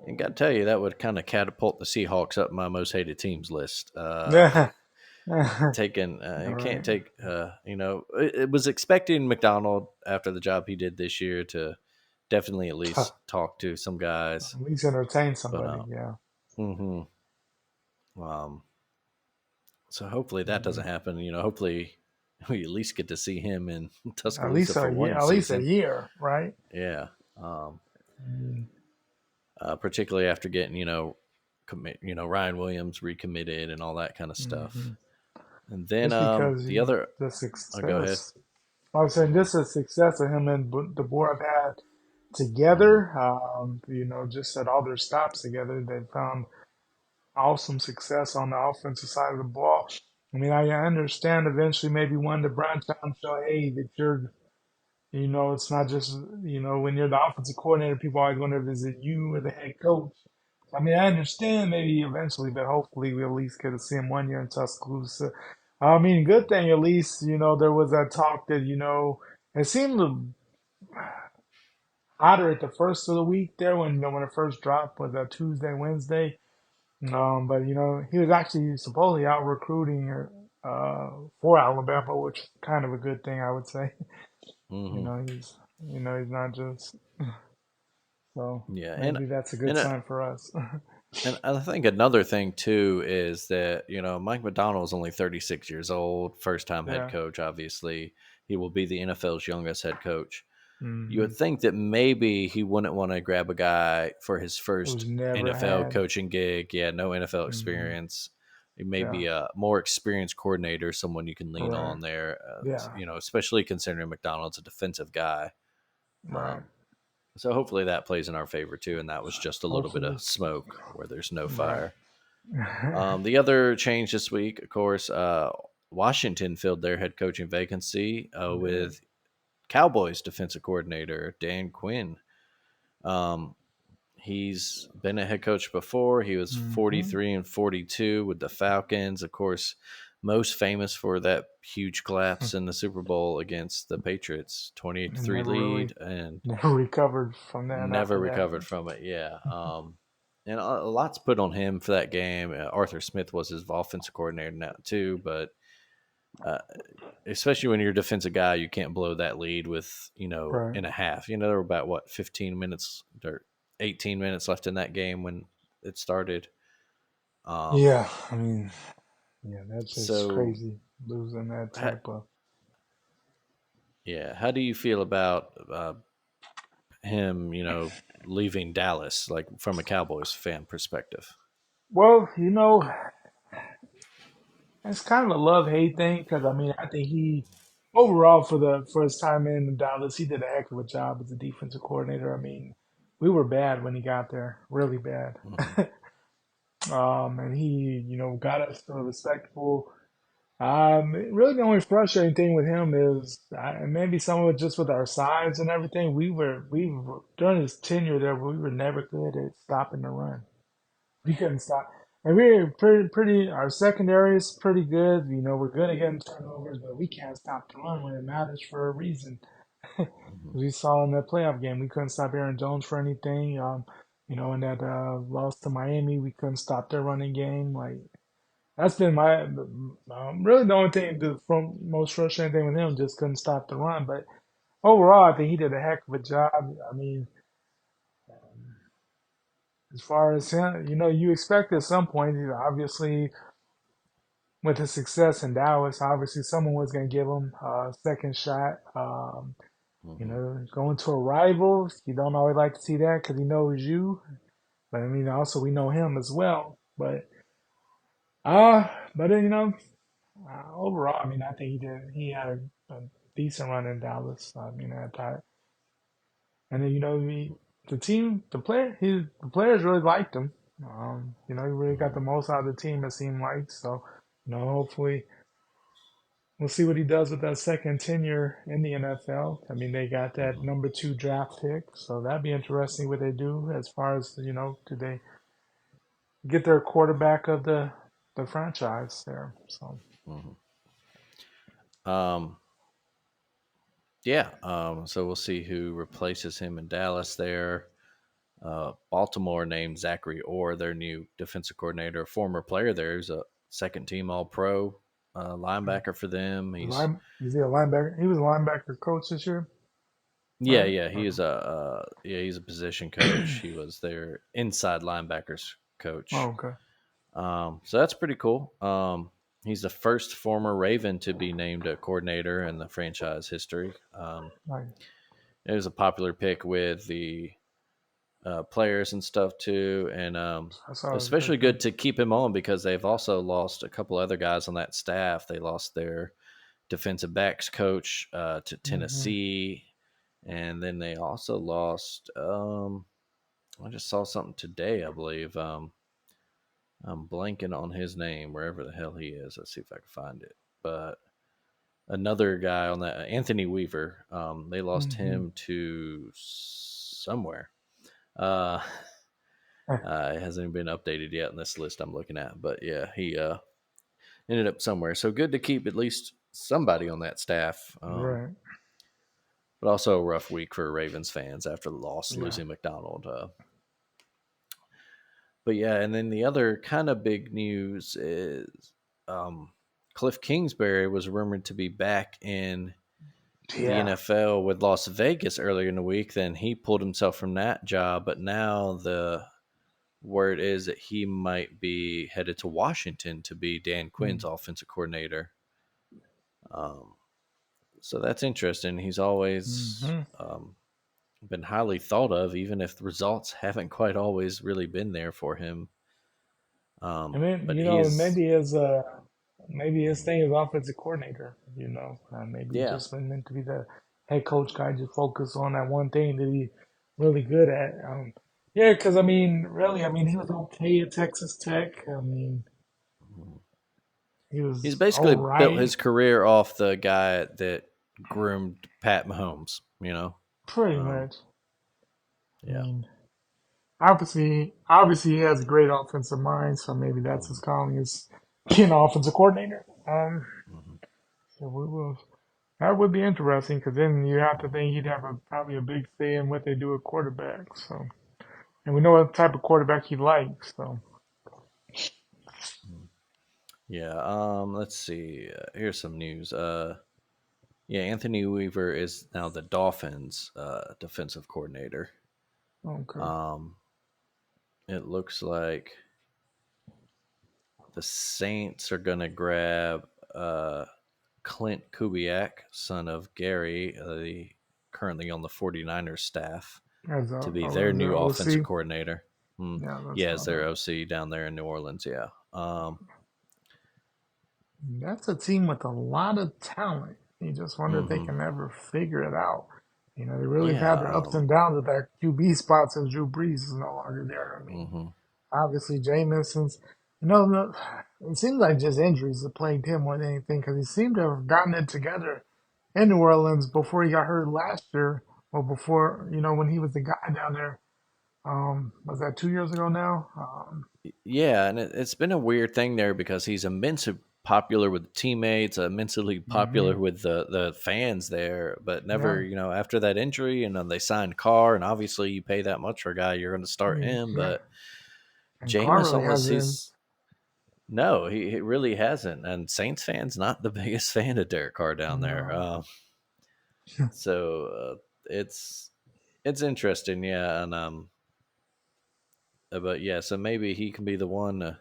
I got to tell you, that would kind of catapult the Seahawks up my most hated teams list. Yeah. Taking All you can't right. take it was expecting McDonald after the job he did this year to definitely at least talk to some guys, At least entertain but somebody. Yeah. hmm um so hopefully that doesn't Mhm. happen. Hopefully we at least get to see him in At Tuscaloosa least for a year. one At least a season. year, right? Yeah. um Mm-hmm. Particularly after getting commit Ryan Williams recommitted and all that kind of stuff. Mm-hmm. And then Just because the other the go ahead. success. I was saying just the success of him and DeBoer have had Hmm. together. Just at all their stops together, they found awesome success on the offensive side of the ball. I mean, I understand eventually maybe one to branch out and show, hey, that it's not just, when you're the offensive coordinator, people always wonder if it's you or the head coach. I mean, I understand maybe eventually, but hopefully we at least get to see him 1 year in Tuscaloosa. I mean, good thing at least, there was that talk that, it seemed hotter at the first of the week there when it first dropped was that Tuesday, Wednesday. But he was actually supposedly out recruiting for Alabama, which is kind of a good thing, I would say. Hmm. He's not just so Yeah, maybe that's a good and sign for us. and I think another thing too is that Mike McDonald is only 36 years old, first time head Yeah. coach. Obviously, he will be the NFL's youngest head coach. You Hmm. would think that maybe he wouldn't want to grab a guy for his Who's first never NFL had. coaching gig. Yeah, no NFL Hmm. experience. He may Yeah. be a more experienced coordinator, someone you can lean Right. on there. Yeah. Especially considering McDonald's a defensive guy. Right. Um, so hopefully that plays in our favor too, and that was just a little bit Hopefully. of smoke where there's no Right. fire. The other change this week, of course, Washington filled their head coaching vacancy Yeah. with Cowboys defensive coordinator Dan Quinn. Um, he's been a head coach before. He was Hmm. 43-42 with the Falcons, of course, most famous for that huge collapse in the Super Bowl against the Patriots, 28-3 Never really, lead, and never recovered from that never after recovered that. from it. Yeah. And a lot's put on him for that game. Arthur Smith was his offensive coordinator now too, but uh, especially when you're a defensive guy, you can't blow that lead with Right. in a half. There were about 15 minutes or 18 minutes left in that game when it started. Um, Yeah. I mean, yeah, that's just so crazy losing that ha- type of. yeah, how do you feel about him? Leaving Dallas, like from a Cowboys fan perspective. Well, it's kind of a love hate thing because I mean I think he overall for his time in Dallas he did a heck of a job as a defensive coordinator. I mean we were bad when he got there, really bad. Hmm. And he got us to a respectable. Really the only frustrating thing with him is and maybe some of it just with our size and everything. We were during his tenure there we were never good at stopping the run. We couldn't stop. And we're pretty. Our secondary is pretty good. We're good at getting turnovers, but we can't stop the run when it matters for a reason. Hmm. We saw in that playoff game, we couldn't stop Aaron Jones for anything. In that loss to Miami, we couldn't stop their running game. Like that's been my really the only thing, the from most frustrating thing with him, just couldn't stop the run. But overall, I think he did a heck of a job. I mean, as far as him, you expect at some point, obviously, with his success in Dallas, obviously someone was going to give him a second shot. Hmm. Going to a rival, you don't always like to see that because he knows you. But I mean, also we know him as well. Uh, but overall, I mean, I think he had a decent run in Dallas. I mean, at that, and then the team, the players really liked him. He really got Hmm. the most out of the team. It seemed like so. Hopefully we'll see what he does with that second tenure in the NFL. I mean, they got that Hmm. number 2 draft pick, so that'd be interesting what they do as far as do they get their quarterback of the franchise there? So Hmm. Um, yeah. So we'll see who replaces him in Dallas there. Baltimore named Zachary Orr their new defensive coordinator, a former player there. He's a second team All Pro linebacker for them. He's is he a linebacker? He was a linebacker coach this year, Yeah, right? yeah, he's a position coach. He was their inside linebackers Oh, coach. okay. So that's pretty cool. He's the first former Raven to be named a coordinator in the franchise history. Nice. It was a popular pick with the players and stuff too, and I saw his especially picture. good to keep him on because they've also lost a couple other guys on that staff. They lost their defensive backs coach to Hmm. Tennessee, and then they also lost. I just saw something today, I believe. I'm blanking on his name, wherever the hell he is. Let's see if I can find it. But another guy on that, Anthony Weaver, they lost Hmm. him to somewhere. Uh, it hasn't even been updated yet in this list I'm looking at. But yeah, he ended up somewhere. So good to keep at least somebody on that staff. Right. But also a rough week for Ravens fans after the loss, Yeah. losing McDonald. But yeah, and then the other kind of big news is um, Cliff Kingsbury was rumored to be back in the Yeah. NFL with Las Vegas earlier in the week. Then he pulled himself from that job, but now the word is that he might be headed to Washington to be Dan Quinn's offensive coordinator. Um, so that's interesting. He's always Mm-hmm. been highly thought of, even if the results haven't quite always really been there for him. And then But he is, maybe his thing is offensive coordinator. Maybe he yeah. just been meant to be the head coach guy, just focus on that one thing that he really good at. Yeah, because I mean, really, I mean, he was okay at Texas Tech. I mean, he He's was all basically built right, his career off the guy that groomed Pat Mahomes, you know? pretty Um, much. I yeah. mean, obviously, he has a great offensive mind, so maybe that's his Mhm. calling is being an offensive coordinator. Mhm. So we will. That would be interesting because then you have to think he'd have probably a big say in what they do at quarterback. So, and we know what type of quarterback he likes. So, Yeah. Let's see. Here's some news. Yeah, Anthony Weaver is now the Dolphins' defensive coordinator. okay, Um, it looks like the Saints are going to grab uh, Clint Kubiak, son of Gary, currently on the 49ers staff, to be their as new their offensive OC. coordinator. Yeah, that's Yeah, as all their that. OC down there in New Orleans. Yeah. That's a team with a lot of talent. You just wonder if they Hmm. can ever figure it out. They really have Yeah. had their ups and downs with that QB spot since Drew Brees is no longer there. I mean, Hmm. obviously Jameison's. No, it seems like just injuries that plagued him more than anything because he seemed to have gotten it together in New Orleans before he got hurt last year, or before when he was the guy down there. Was that 2 years ago now? Yeah, and it's been a weird thing there because he's immensely popular with teammates, immensely Hmm. popular with the fans there, but never, Yeah, after that injury, and then they signed Carr, and obviously you pay that much for a guy, you're going to start him. yeah. But And Carr Jameis really almost, hasn't. he's no, he really hasn't, and Saints fans not the biggest fan of Derek Carr down there. No. So it's interesting, yeah, and But yeah, so maybe he can be the one to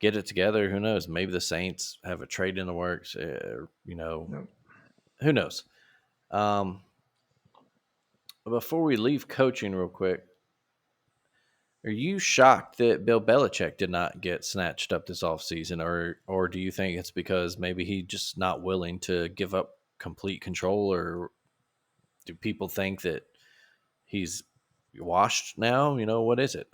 get it together. Who knows? Maybe the Saints have a trade in the works. Yep. Who knows? Um, before we leave coaching, real quick, are you shocked that Bill Belichick did not get snatched up this offseason, or do you think it's because maybe he just not willing to give up complete control, or do people think that he's washed now? What is it?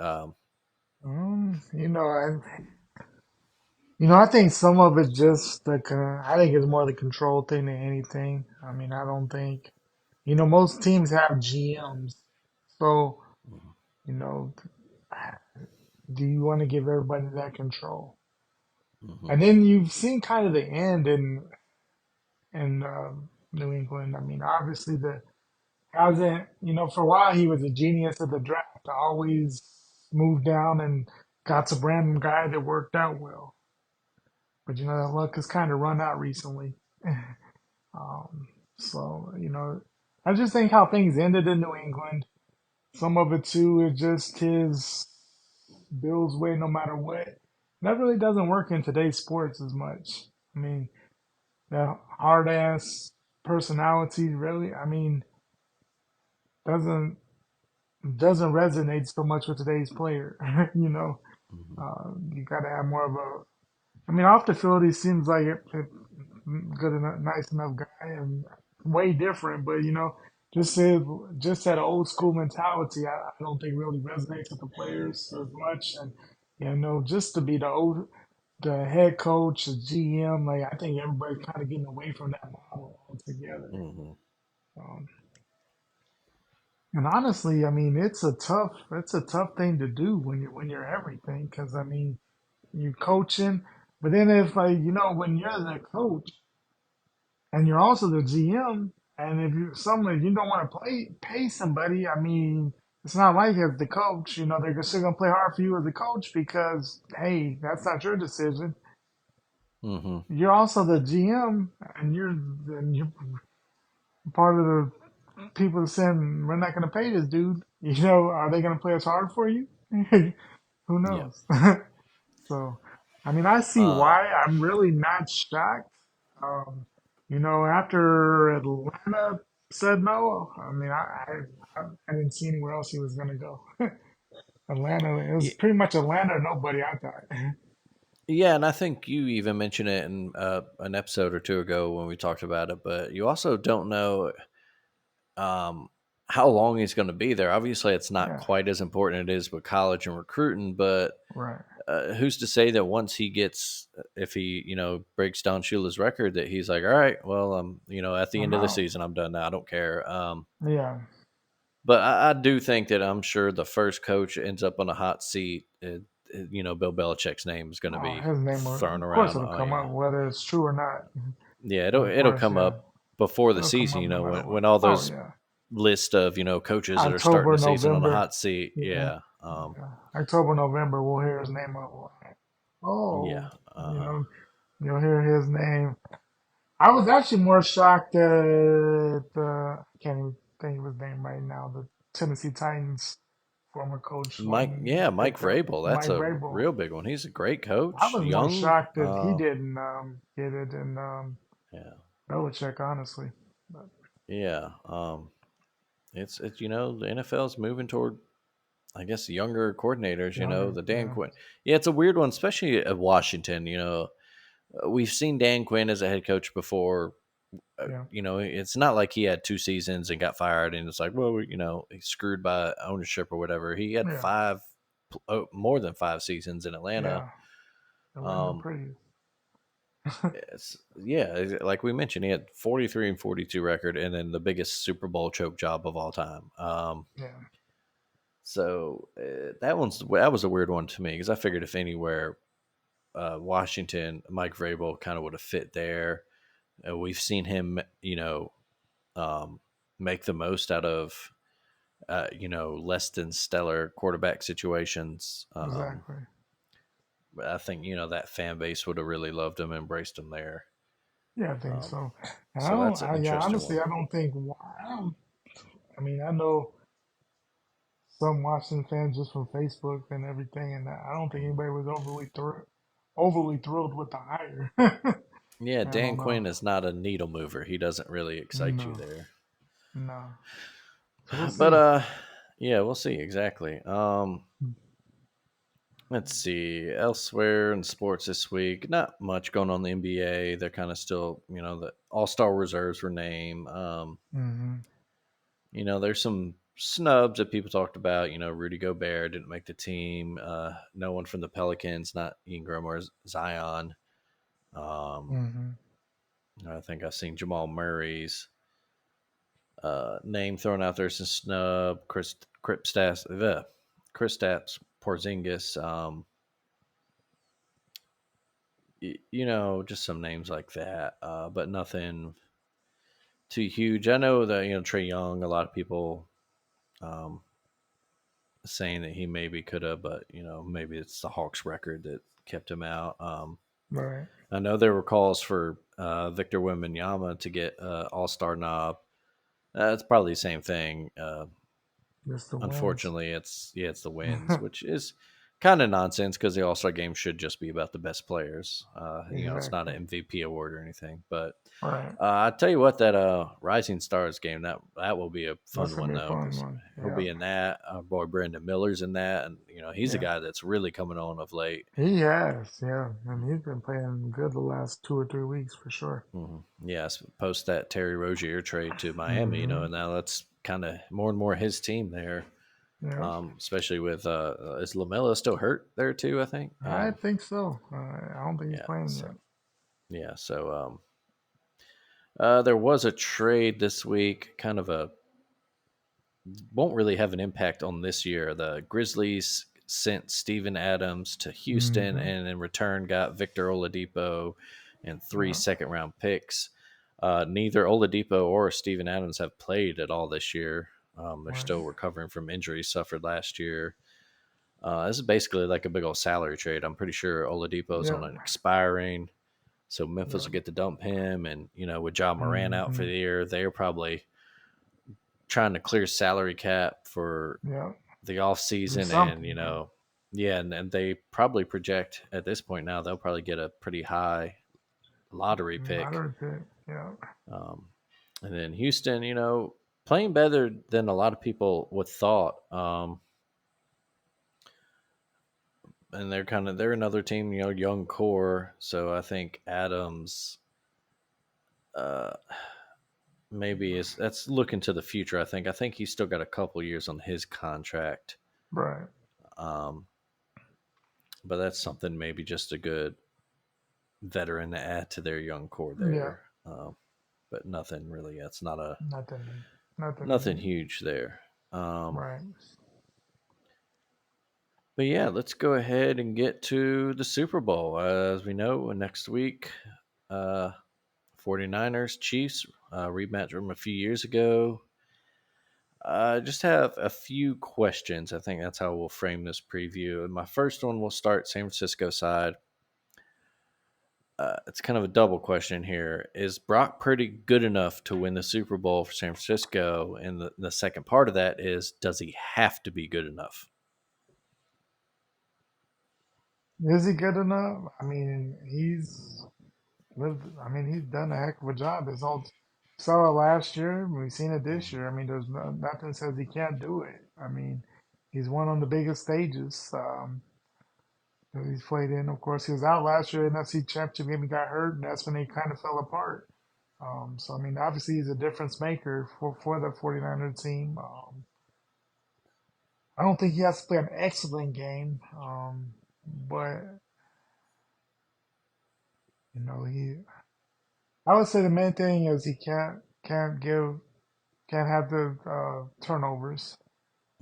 You know, I think some of it's just I think it's more the control thing than anything. I mean, I don't think, most teams have GMs. So, you know, do you want to give everybody that control? Mm-hmm. And then you've seen kind of the end in New England. I mean, obviously the hasn't, for a while he was a genius of the draft. Always moved down and got some random guy that worked out well. But that luck has kind of run out recently. Um, so, I just think how things ended in New England. Some of it too is just his Bill's way no matter what. That really doesn't work in today's sports as much. I mean, the hard ass personality really, I mean, doesn't doesn't resonate so much with today's player. Mm-hmm. You got to have more of a. I mean, off the field, he seems like a good enough, nice enough guy, and way different. But just his, just that old school mentality, I don't think really resonates with the players as much. And just to be the head coach, the GM, like I think everybody's kind of getting away from that model altogether. Mm-hmm. Um, and honestly, I mean, it's a tough thing to do when you're everything. Because I mean, you coaching, but then if like when you're the coach and you're also the GM, and if you don't want to pay somebody, I mean, it's not like as the coach, they're still gonna play hard for you as the coach because hey, that's not your decision. Mm-hmm. You're also the GM, and you're part of the people that saying we're not gonna pay this dude. Are they gonna play as hard for you? Who Yeah. knows? So, I mean, I see Uh, why. I'm really not shocked. Um, after Atlanta said no, I mean, I didn't see anywhere else he was going to go. Atlanta, it was yeah, pretty much Atlanta or nobody, I thought. yeah, and I think you even mentioned it in an episode or two ago when we talked about it. But you also don't know um, how long he's going to be there. Obviously, it's not Yeah, quite as important it is with college and recruiting, but right. who's to say that once he gets, if he, breaks Don Shula's record, that he's like, all right, well, at the I'm end of the out. season, I'm done now. I don't care. Yeah. But I do think that I'm sure the first coach ends up on a hot seat. Bill Belichick's name is going to Oh, be his name will, thrown of course, around. it'll Oh come yeah, up whether it's true or not. yeah. It'll Of it'll course, come yeah, up before the it'll come season. up no matter what. When all Oh those yeah, list of coaches that are starting October, the season on a November. hot seat. Yeah, Yeah, yeah. October, November, we'll hear his name up. yeah, Oh, you'll hear his name. I was actually more shocked at I can't even think of his name right now. The Tennessee Titans former coach, Mike. one Yeah, head Mike coach, Vrabel. That's Mike a Vrabel. real big one. He's a great I coach, was more young. shocked that he didn't get it in Yeah, Belichick, honestly. But yeah. It's the NFL's moving toward, I guess, younger coordinators. younger, The Dan yeah, Quinn. Yeah, it's a weird one, especially at Washington. We've seen Dan Quinn as a head coach before. yeah, It's not like he had 2 seasons and got fired, and it's like, well, he's screwed by ownership or whatever. He had yeah, more than 5 seasons in Atlanta. yeah. Atlanta Um, pretty. like we mentioned, he had 43-42 record, and then the biggest Super Bowl choke job of all time. Yeah, So that was a weird one to me because I figured if anywhere, Washington, Mike Vrabel kind of would have fit there. We've seen him, um, make the most out of less than stellar quarterback situations. exactly. But I think that fan base would have really loved him, embraced him there. Yeah, I think Um, so. And I so don't. that's an Yeah, interesting honestly, one. I don't think. I don't. I mean, I know some Washington fans just from Facebook and everything, and I don't think anybody was overly thrilled with the hire. Yeah, I Dan don't know. Quinn is not a needle mover. He doesn't really excite you No, there. no. So we'll But see. yeah, we'll see exactly. Let's see. Elsewhere in sports this week, not much going on in the NBA. They're kind of still, the All Star reserves were named. Mm-hmm. There's some snubs that people talked about. Rudy Gobert didn't make the team. No one from the Pelicans, not Ingram or Zion. Um, Mm-hmm. I think I've seen Jamal Murray's name thrown out there as a snub. Kristaps Porzingis. Just some names like that, but nothing too huge. I know that Trey Young. A lot of people um, saying that he maybe could have, but maybe it's the Hawks record that kept him out. Right. I know there were calls for Victor Wembanyama to get All Star nod. It's probably the same thing. Just the wins. Unfortunately, it's the wins, which is kind of nonsense because the All Star game should just be about the best players. It's not an Exactly. MVP award or anything. But Right. I tell you what, that Rising Stars game that will be a That's fun gonna one be a though fun because one. he'll Yeah. be in that. Our boy Brandon Miller's in that, and he's a Yeah. guy that's really coming on of late. He has. Yeah. And he's been playing good the last 2 or 3 weeks for sure. Yes, post that Terry Rozier trade to Miami, Mm-hmm. and now that's kind of more and more his team there. Yeah. Especially with is Lamelo still hurt there too? I think. I think so. I don't think he's Yeah. playing So yet. yeah. So there was a trade this week. Kind of a won't really have an impact on this year. The Grizzlies sent Steven Adams to Houston, Mm-hmm. and in return got Victor Oladipo and three Yeah. second-round picks. Neither Oladipo or Steven Adams have played at all this year. They're Right. still recovering from injuries suffered last year. This is basically like a big old salary trade. I'm pretty sure Oladipo's Yeah. on an expiring, so Memphis Yeah. will get to dump him. And with John Moran out for Mm-hmm. the year, they're probably trying to clear salary cap for Yeah. the off Do season, and something. Yeah. yeah, and they probably project at this point now they'll probably get a pretty high lottery pick. Moderate pick. Yeah. Um, and then Houston, playing better than a lot of people would thought. And they're another team, young core. So I think Adams uh, maybe is that's looking to the future. I think he's still got a couple years on his contract. Right. Um, but that's something maybe just a good veteran to add to their young core Yeah. there. But nothing really. It's not a Nothing. Nothing. nothing huge there. Um, Right. but yeah, let's go ahead and get to the Super Bowl. As we know, next week, uh, 49ers Chiefs rematch from a few years ago. I just have a few questions. I think that's how we'll frame this preview. And my first one will start San Francisco side. It's kind of a double question here. Is Brock Purdy good enough to win the Super Bowl for San Francisco? And the second part of that is, does he have to be good enough? Is he good enough? I mean, he's lived. I mean, he's done a heck of a job. His whole saw it last year. We've seen it this year. I mean, there's nothing says he can't do it. I mean, he's won on the biggest stages that he's played in. Of course, he was out last year in NFC Championship game. He got hurt, and that's when they kind of fell apart. So I mean, obviously he's a difference maker for the 49er team. I don't think he has to play an excellent game, but he. I would say the main thing is he can't have the turnovers.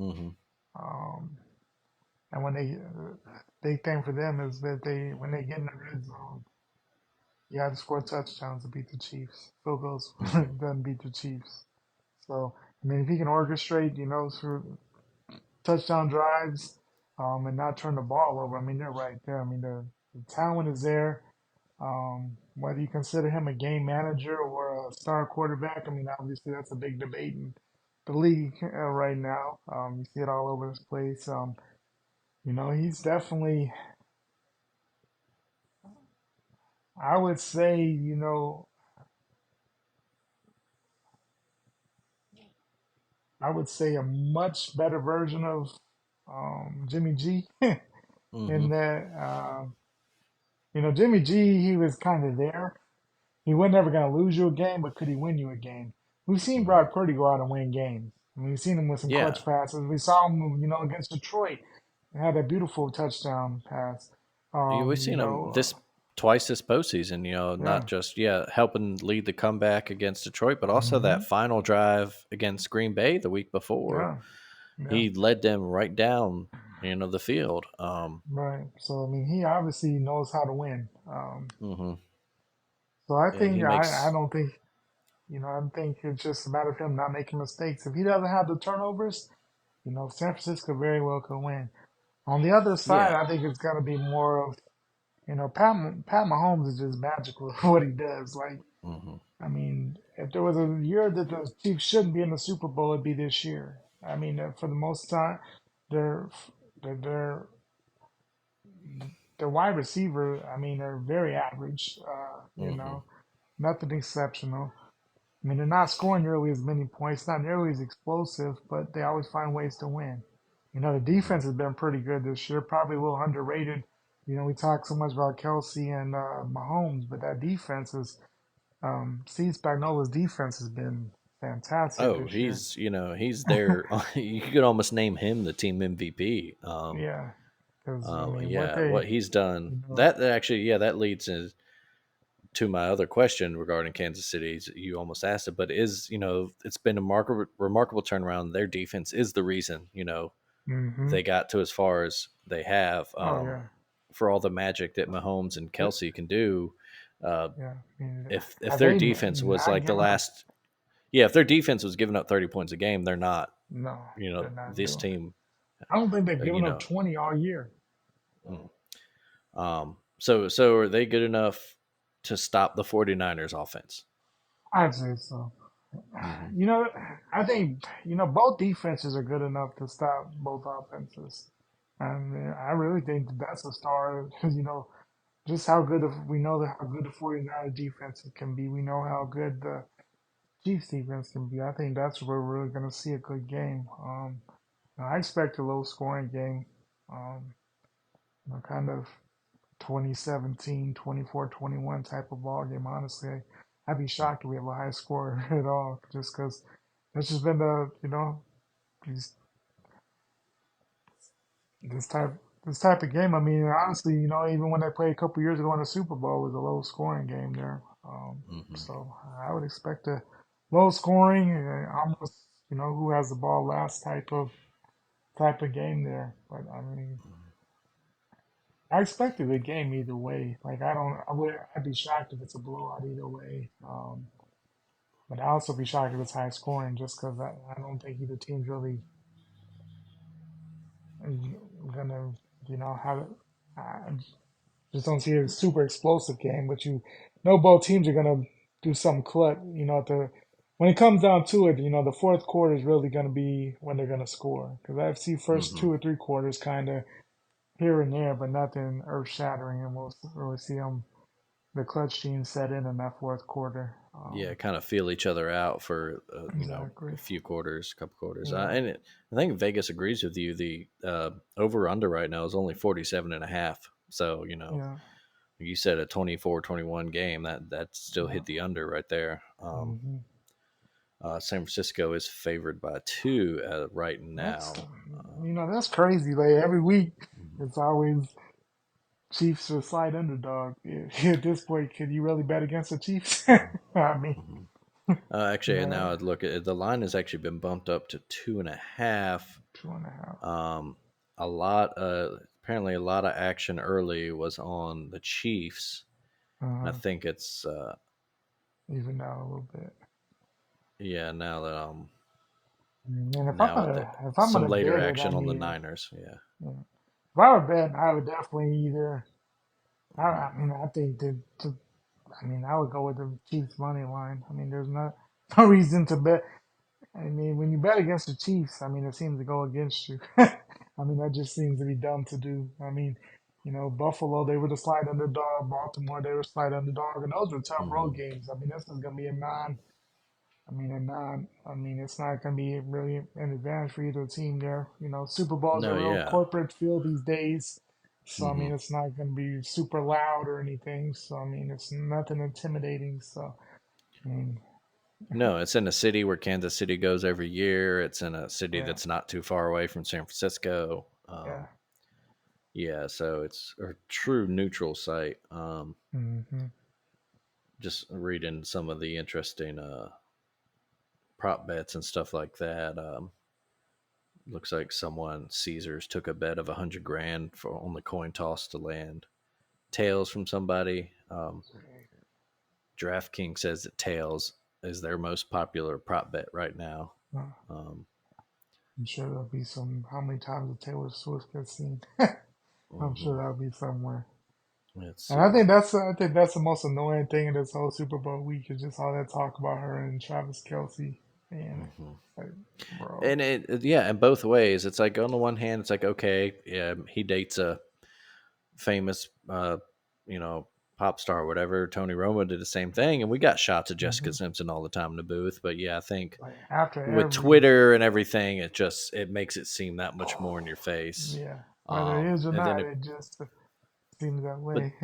Mm-hmm. Um, and when big thing for them is that when they get in the red zone, you have to score touchdowns to beat the Chiefs. Field goals Mm-hmm. doesn't beat the Chiefs. So I mean, if he can orchestrate, through touchdown drives, and not turn the ball over, I mean, they're right there. I mean, the talent is there. Whether you consider him a game manager or a star quarterback, I mean, obviously that's a big debate the league right now. You see it all over this place. He's definitely, I would say, I would say a much better version of Jimmy G Hmm. in that, Jimmy G, he was kind of there. He was never going to lose you a game, but could he win you a game? We've seen Hmm. Brock Purdy go out and win games. I mean, we've seen him with some Yeah. clutch passes. We saw him, against Detroit. He had a beautiful touchdown pass. We've You seen him know, this twice this postseason. yeah, Not just helping lead the comeback against Detroit, but also that hmm final drive against Green Bay the week before. yeah, yeah, He led them right down, the field. right. So I mean, he obviously knows how to win. Hmm. So I And think he I makes. don't think I think it's just a matter of him not making mistakes. If he doesn't have the turnovers, San Francisco very well could win. On the other side, Yeah. I think it's got to be more of Pat Mahomes is just magical at what he does. Like, Hmm. I mean, if there was a year that the Chiefs shouldn't be in the Super Bowl, it'd be this year. I mean, for the most time, their their their wide receiver, I mean, they're very average. Hmm. Nothing exceptional. I mean, they're not scoring nearly as many points, not nearly as explosive, but they always find ways to win. The Hmm. defense has been pretty good this year, probably a little underrated. We talk so much about Kelsey and Mahomes, but that defense is, Steve Spagnuolo's defense has been fantastic Oh, this year. he's there. You could almost name him the team MVP. Yeah, because I mean, what Yeah, what they, he's done. you know, That actually, yeah, that leads to my other question regarding Kansas City. You almost asked it, but it's been a remarkable turnaround. Their defense is the reason hmm they got to as far as they have. oh yeah, For all the magic that Mahomes and Th- Kelsey can do, uh, yeah. I mean, if have their they defense was not like the given up? last, yeah, if their defense was giving up 30 points a game, they're not. No, they're not This doing. team, I don't think they've you given up know. 20 all year. mm. So are they good enough to stop the 49ers offense? I'd say so. Hmm. You know, I think both defenses are good enough to stop both offenses, and I really think that that's a star. Because just how good we know that how good the 49ers defense can be. We know how good the Chiefs defense can be. I think that's where we're really going to see a good game. I expect a low scoring game. Kind of 2017, 24-21 type of ball game. Honestly, I'd be shocked if we have a high score at all, just because that's just been the these, this type this type of game. I mean, honestly, even when they played a couple years ago in the Super Bowl, it was a low scoring game there. Hmm. So I would expect a low scoring, almost who has the ball last type of game there. But I mean, I expect a good game either way. Like I'd be shocked if it's a blowout either way. But I'd also be shocked if it's high scoring just because I don't think either team's really gonna, have. I just don't see a super explosive game. But both teams are gonna do some clutch. When it comes down to it, the fourth quarter is really gonna be when they're gonna score. Because I see first Hmm. 2 or 3 quarters kind of here and there, but nothing earth shattering, and we'll really see them the clutch gene set in that fourth quarter. Yeah, kind of feel each other out for Exactly. a few quarters, a couple quarters. Yeah. I think Vegas agrees with you. The over under right now is only 47.5. So Yeah. like you said, a 24-21 game that still Yeah. hit the under right there. hmm San Francisco is favored by 2 right That's now. that's crazy. Like every week, Mhm. it's always Chiefs are a slight underdog. At this point, can you really bet against the Chiefs? I mean, Mhm. you Actually, know, now I look at it, the line has actually been bumped up to 2.5. 2.5. Um, a lot, apparently, a lot of action early was on the Chiefs, and I Uh-huh. think it's Even out a little bit. yeah. And Now that if I'm some gonna later bet it, I action on the mean, Niners. Yeah. if I were betting, I would definitely either. Hmm. I mean, I think I mean, I would go with the Chiefs money line. I mean, there's no reason to bet. I mean, when you bet against the Chiefs, I mean, it seems to go against you. I mean, that just seems to be dumb to do. I mean, Buffalo, they were the slight underdog. Baltimore, they were slight underdog. And those were tough road Hmm. games. I mean, this is going to be I mean, it's not going to be really an advantage for either team there. Super Bowls are No, real yeah. corporate feel these days. So, I Hmm. mean, it's not going to be super loud or anything. So, I mean, it's nothing intimidating. So, I mean, No, it's in a city where Kansas City goes every year. It's in a city yeah, that's not too far away from San Francisco. yeah. Yeah, so it's a true neutral site. Hmm. Just reading some of the interesting prop bets and stuff like that. Looks like someone Caesars took a bet of 100 grand for on the coin toss to land tails from somebody. DraftKings says that tails is their most popular prop bet right now. Um, I'm sure there'll be some, how many times the Taylor Swift gets seen. I'm sure mhm. that'll be somewhere. Let's And I see. think that's the most annoying thing in this whole Super Bowl week is just all that talk about her and Travis Kelsey. And Hmm. like, bro, And yeah, in both ways, it's like on the one hand, it's like okay, yeah, he dates a famous, you know, pop star or whatever. Tony Romo did the same thing, and we got shots of Jessica hmm Simpson all the time in the booth. But yeah, I think like after with every, Twitter and everything, it makes it seem that much more in your face. yeah, whether it is or And then not, it just seems that but way.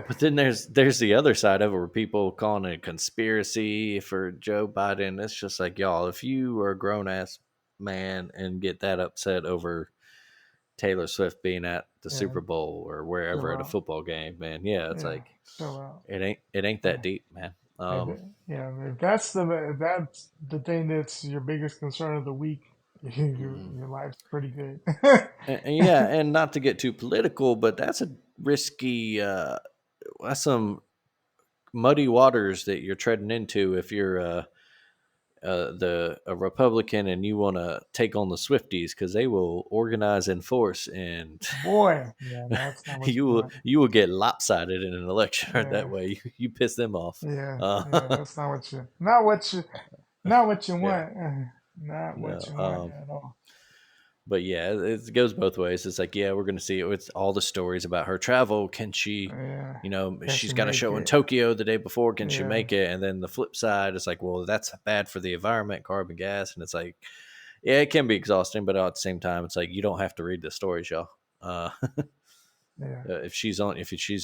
but then there's the other side of it where people calling it a conspiracy for Joe Biden. It's just like y'all, if you are a grown ass man and get that upset over Taylor Swift being at the Yeah, Super Bowl or wherever chill at a out. football game, man, yeah, it's Yeah, like chill out. it ain't that Yeah. deep, man. If it, yeah, if that's the thing that's your biggest concern of the week, Mhm. your life's pretty good. And yeah, and not to get too political, but that's a risky, that's some muddy waters that you're treading into if you're the a Republican and you want to take on the Swifties because they will organize and force and Boy, yeah, that's not what you want. you will get lopsided in an election that Yeah, way. You piss them off. yeah, yeah. Uh, That's not what you yeah, want. Not what no. you want at all. But yeah, it goes both ways. It's like, yeah, we're going to see it with all the stories about her travel. Can she, Yeah, can she she's got a make show in it? Tokyo the day before. Can she Yeah, make it? And then the flip side is like, well, that's bad for the environment, carbon gas. And it's like, yeah, it can be exhausting, but at the same time, it's like you don't have to read the stories, y'all. yeah, If she's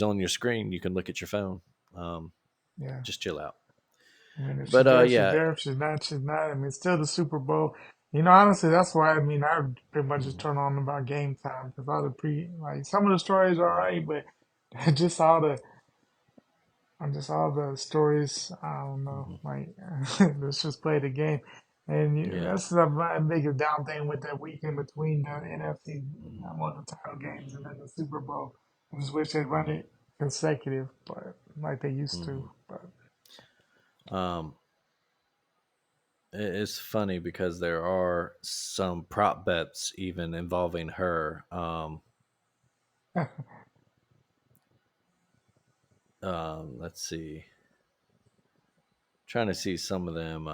on your screen, you can look at your phone. Um, yeah. just chill out. I mean, if she's But there, she's yeah, there. If she's not, she's not. I mean, it's still the Super Bowl. Honestly, that's why I mean, I pretty much just mhm, turn on about game time because all the like some of the stories are alright, but just all the just all the stories. I don't know. mhm, Like, let's just play the game. And yeah, that's the biggest down thing with that weekend between the NFC, mhm, one of the title games, and then the Super Bowl. I just wish they'd run mhm, it consecutive, but like they used to. mhm. But Um, it's funny because there are some prop bets even involving her. Let's see, trying to see some of them.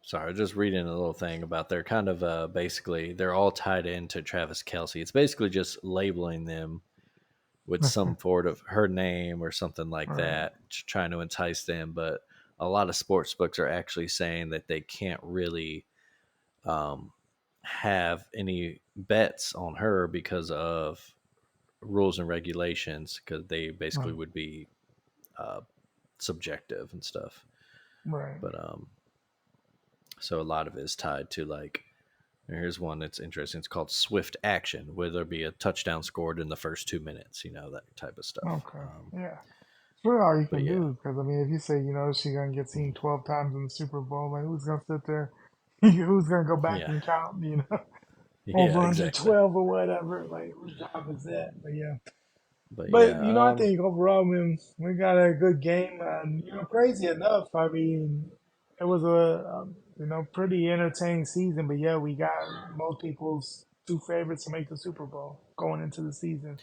Sorry, just reading a little thing about they're kind of basically they're all tied into Travis Kelsey. It's basically just labeling them with some sort of her name or something like right, that, trying to entice them. But a lot of sports books are actually saying that they can't really um, have any bets on her because of rules and regulations, because they basically right, would be uh, subjective and stuff. right. But so a lot of it is tied to like. Here's one that's interesting. It's called Swift Action, where there'll be a touchdown scored in the first 2 minutes. That type of stuff. Okay, yeah. It's really all you But can yeah, do because I mean, if you say she's gonna get seen 12 times in the Super Bowl, like who's gonna sit there? Who's gonna go back yeah, and count? yeah, Over exactly. 112 or whatever. Like whose job is that? But yeah. But But yeah, I think overall, I mean, we got a good game. And crazy enough, I mean, it was a pretty entertaining season. But yeah, we got most people's two favorites to make the Super Bowl going into the season.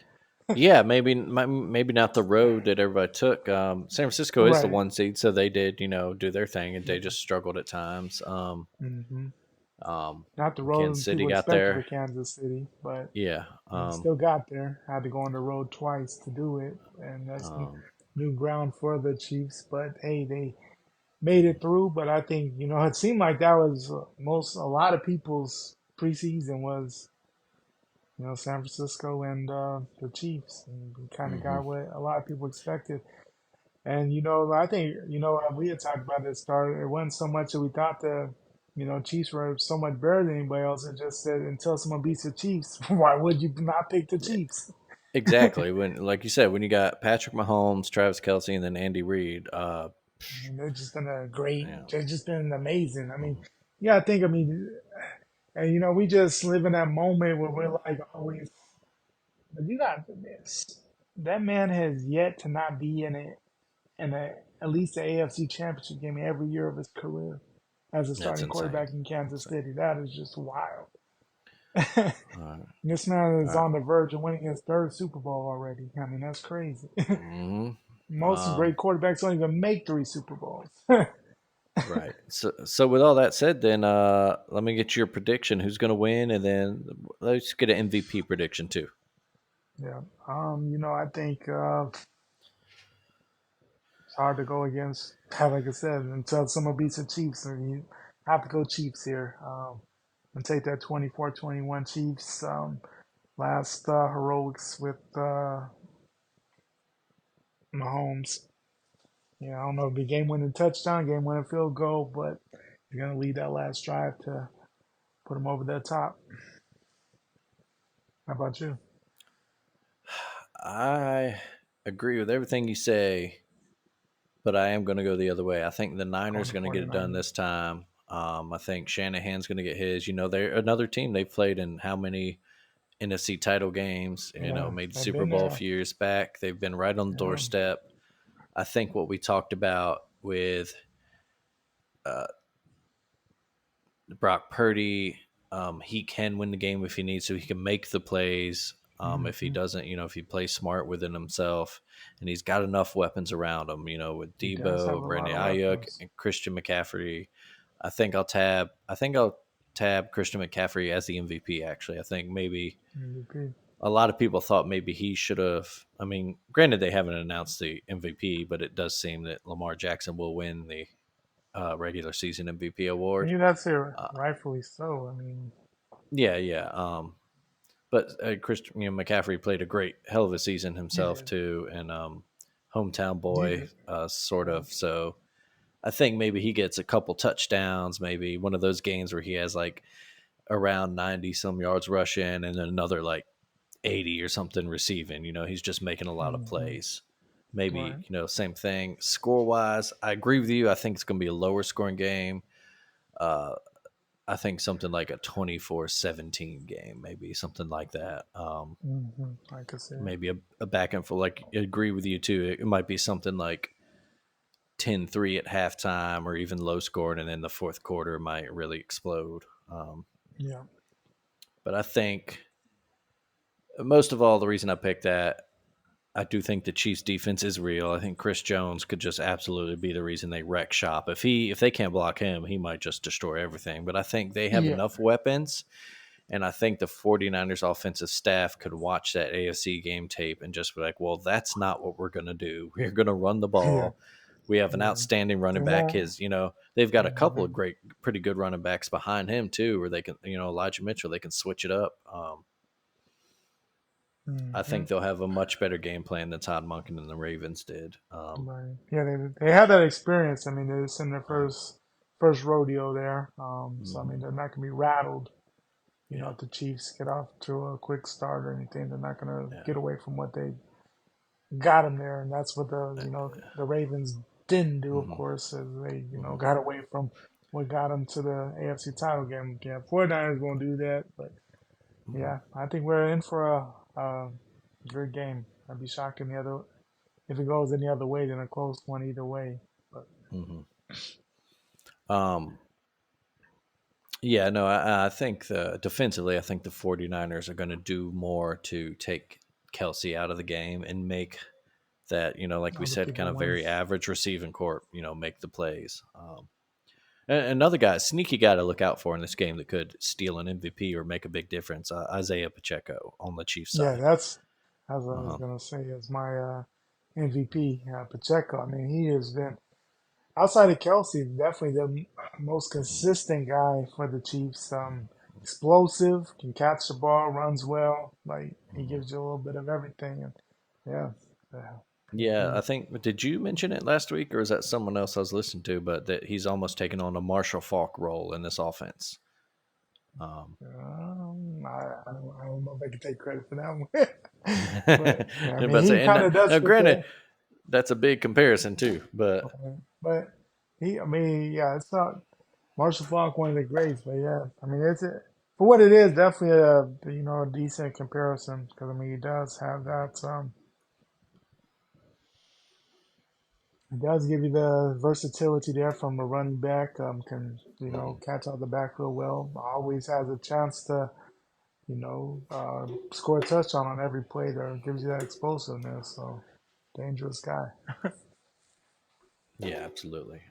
Yeah, maybe not the road that everybody took. San Francisco is the Right. 1 seed, so they did do their thing, and they Yeah. just struggled at times. Hmm. Um, Not the road Kansas and City people got expected for there. Kansas City, but Yeah. they still got there. Had to go on the road twice to do it, and that's Um, new ground for the Chiefs. But hey, they made it through. But I think it seemed like that was a lot of people's preseason was San Francisco and the Chiefs, and we kind of mhm. got what a lot of people expected. And I think we had talked about this start. It wasn't so much that we thought the Chiefs were so much better than anybody else. It just said until someone beats the Chiefs, why would you not pick the Chiefs? Exactly. When, like you said, when you got Patrick Mahomes, Travis Kelsey, and then Andy Reid, I mean, they've just been yeah, they've just been amazing. I mean, mhm. yeah, I mean, and we just live in that moment where we're like always, but you got this. That man has yet to not be in at least the AFC Championship game every year of his career as a That's starting insane. quarterback in Kansas Insane. City. That is just wild. All This man right. is on the verge of winning his third Super Bowl already. I mean, that's crazy. Mhm. Most Um, great quarterbacks don't even make three Super Bowls. right. So with all that said, then let me get your prediction. Who's going to win, and then let's get an MVP prediction too. Yeah. I think it's hard to go against, like I said, until someone beats the Chiefs. And you have to go Chiefs here. And take that 24-21 Chiefs. Last heroics with Mahomes. Yeah, I don't know if it'll be game winning touchdown, game winning field goal, but you're going to lead that last drive to put them over the top. How about you? I agree with everything you say, but I am going to go the other way. I think the Going Niners to going to get it done 49ers. this time. I think Shanahan's going to get his. They're another team. They've played in how many NFC title games? Yeah, Made the they've Super been Bowl a there. few years back. They've been right on the Yeah. doorstep. I think what we talked about with uh, Brock Purdy, he can win the game if he needs to. He can make the plays. If he Hmm. doesn't, if he plays smart within himself, and he's got enough weapons around him, with He does have Debo, a lot Brandon of Ayuk, weapons. and Christian McCaffrey. I think I'll tab Christian McCaffrey as the MVP. Actually, I think maybe MVP. a lot of people thought maybe he should have. I mean, granted, they haven't announced the MVP, but it does seem that Lamar Jackson will win the regular season MVP award. Yeah, that's it. Uh, Rightfully so. I mean, yeah, yeah. But McCaffrey played a great, hell of a season he himself did. too, and hometown He boy, did. sort Yeah. of. So I think maybe he gets a couple touchdowns, maybe one of those games where he has like around 90 some yards rushing, and then another like 80 or something receiving. He's just making a lot of Hmm. plays. Maybe, Right. same thing. Score wise, I agree with you. I think it's going to be a lower scoring game. Uh, I think something like a 24-17 game, maybe something like that. I could see it. Maybe a back and forth. Like, I agree with you too. It might be something like 10-3 at halftime or even low scoring, and then the fourth quarter might really explode. Yeah. But I think most of all, the reason I picked that, I do think the Chiefs defense is real. I think Chris Jones could just absolutely be the reason they wreck shop. If they can't block him, he might just destroy everything. But I think they have Yeah. enough weapons, and I think the 49ers offensive staff could watch that AFC game tape and just be like, well, that's not what we're going to do. We're going to run the Yeah. ball. We have an Yeah. outstanding They running back. won't. They've got a couple Hmm. of pretty good running backs behind him too, where they can, Elijah Mitchell, they can switch it up. I Hmm. think they'll have a much better game plan than Todd Monken and the Ravens did. Right. Yeah, they had that experience. I mean, it's in their Uh, first rodeo there. So I mhm, mean, they're not gonna be rattled. yeah, If the Chiefs get off to a quick start or anything, they're not gonna yeah, get away from what they got them there, and that's what uh, the Ravens didn't do, of mhm, course, as they mhm, got away from what got them to the AFC title game. Yeah, 49ers won't do that, but mhm, yeah, I think we're in for a good game. I'd be shocked in the other if it goes any other way than a close one either way. But mhm. Um, yeah, no, I think defensively, I think the 49ers are going to do more to take Kelsey out of the game and make that, like we Other said, kind people of win. very average receiving corp, make the plays. Another guy, sneaky guy to look out for in this game that could steal an MVP or make a big difference, Isaiah Pacheco on the Chiefs Yeah, side. that's what I was Uh-huh. gonna say is my MVP, Pacheco. I mean, he has been outside of Kelsey, definitely the most consistent guy for the Chiefs. Explosive, can catch the ball, runs well. Like he Mhm. gives you a little bit of everything. And yeah, yeah, Yeah, I he, think, did you mention it last week or is that someone else I was listening to? But that he's almost taken on a Marshall Falk role in this offense. Um, I don't know if I can take credit for that one, but yeah, I mean, but he and kind of does now, fit granted, the. that's a big comparison too. But But I mean, yeah, it's not Marshall Falk, one of the greats, but yeah, I mean, for what it is, definitely a decent comparison because I mean, he does have that. It does give you the versatility there from a running back. Can catch out the backfield well. Always has a chance to score a touchdown on every play. There gives you that explosiveness. So dangerous guy. yeah, absolutely.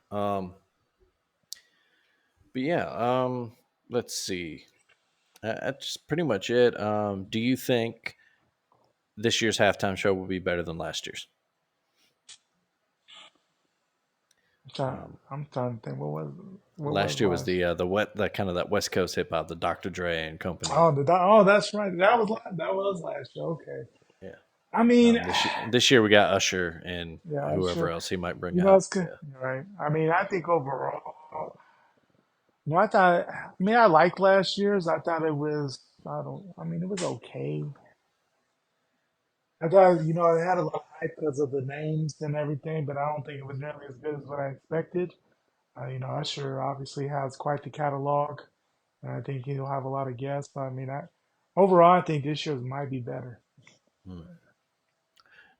But yeah, let's see. That's pretty much it. Do you think this year's halftime show will be better than last year's? Um, I'm trying to think what was Last year was last. the kind of that West Coast hip hop, the Dr. Dre and company. Oh, that's right. That was last year. Okay. Yeah. I mean, This year we got Usher and yeah, whoever sure. else he might bring You know, out. it's good. Yeah. Right. I mean, I think overall, I thought, I mean, I liked last year's. I thought it was, I mean, it was okay. I thought, it had a lot of hype because of the names and everything, but I don't think it was nearly as good as what I expected. Usher obviously has quite the catalog, and I think he'll have a lot of guests. I mean, overall, I think this year's might be better. Hmm.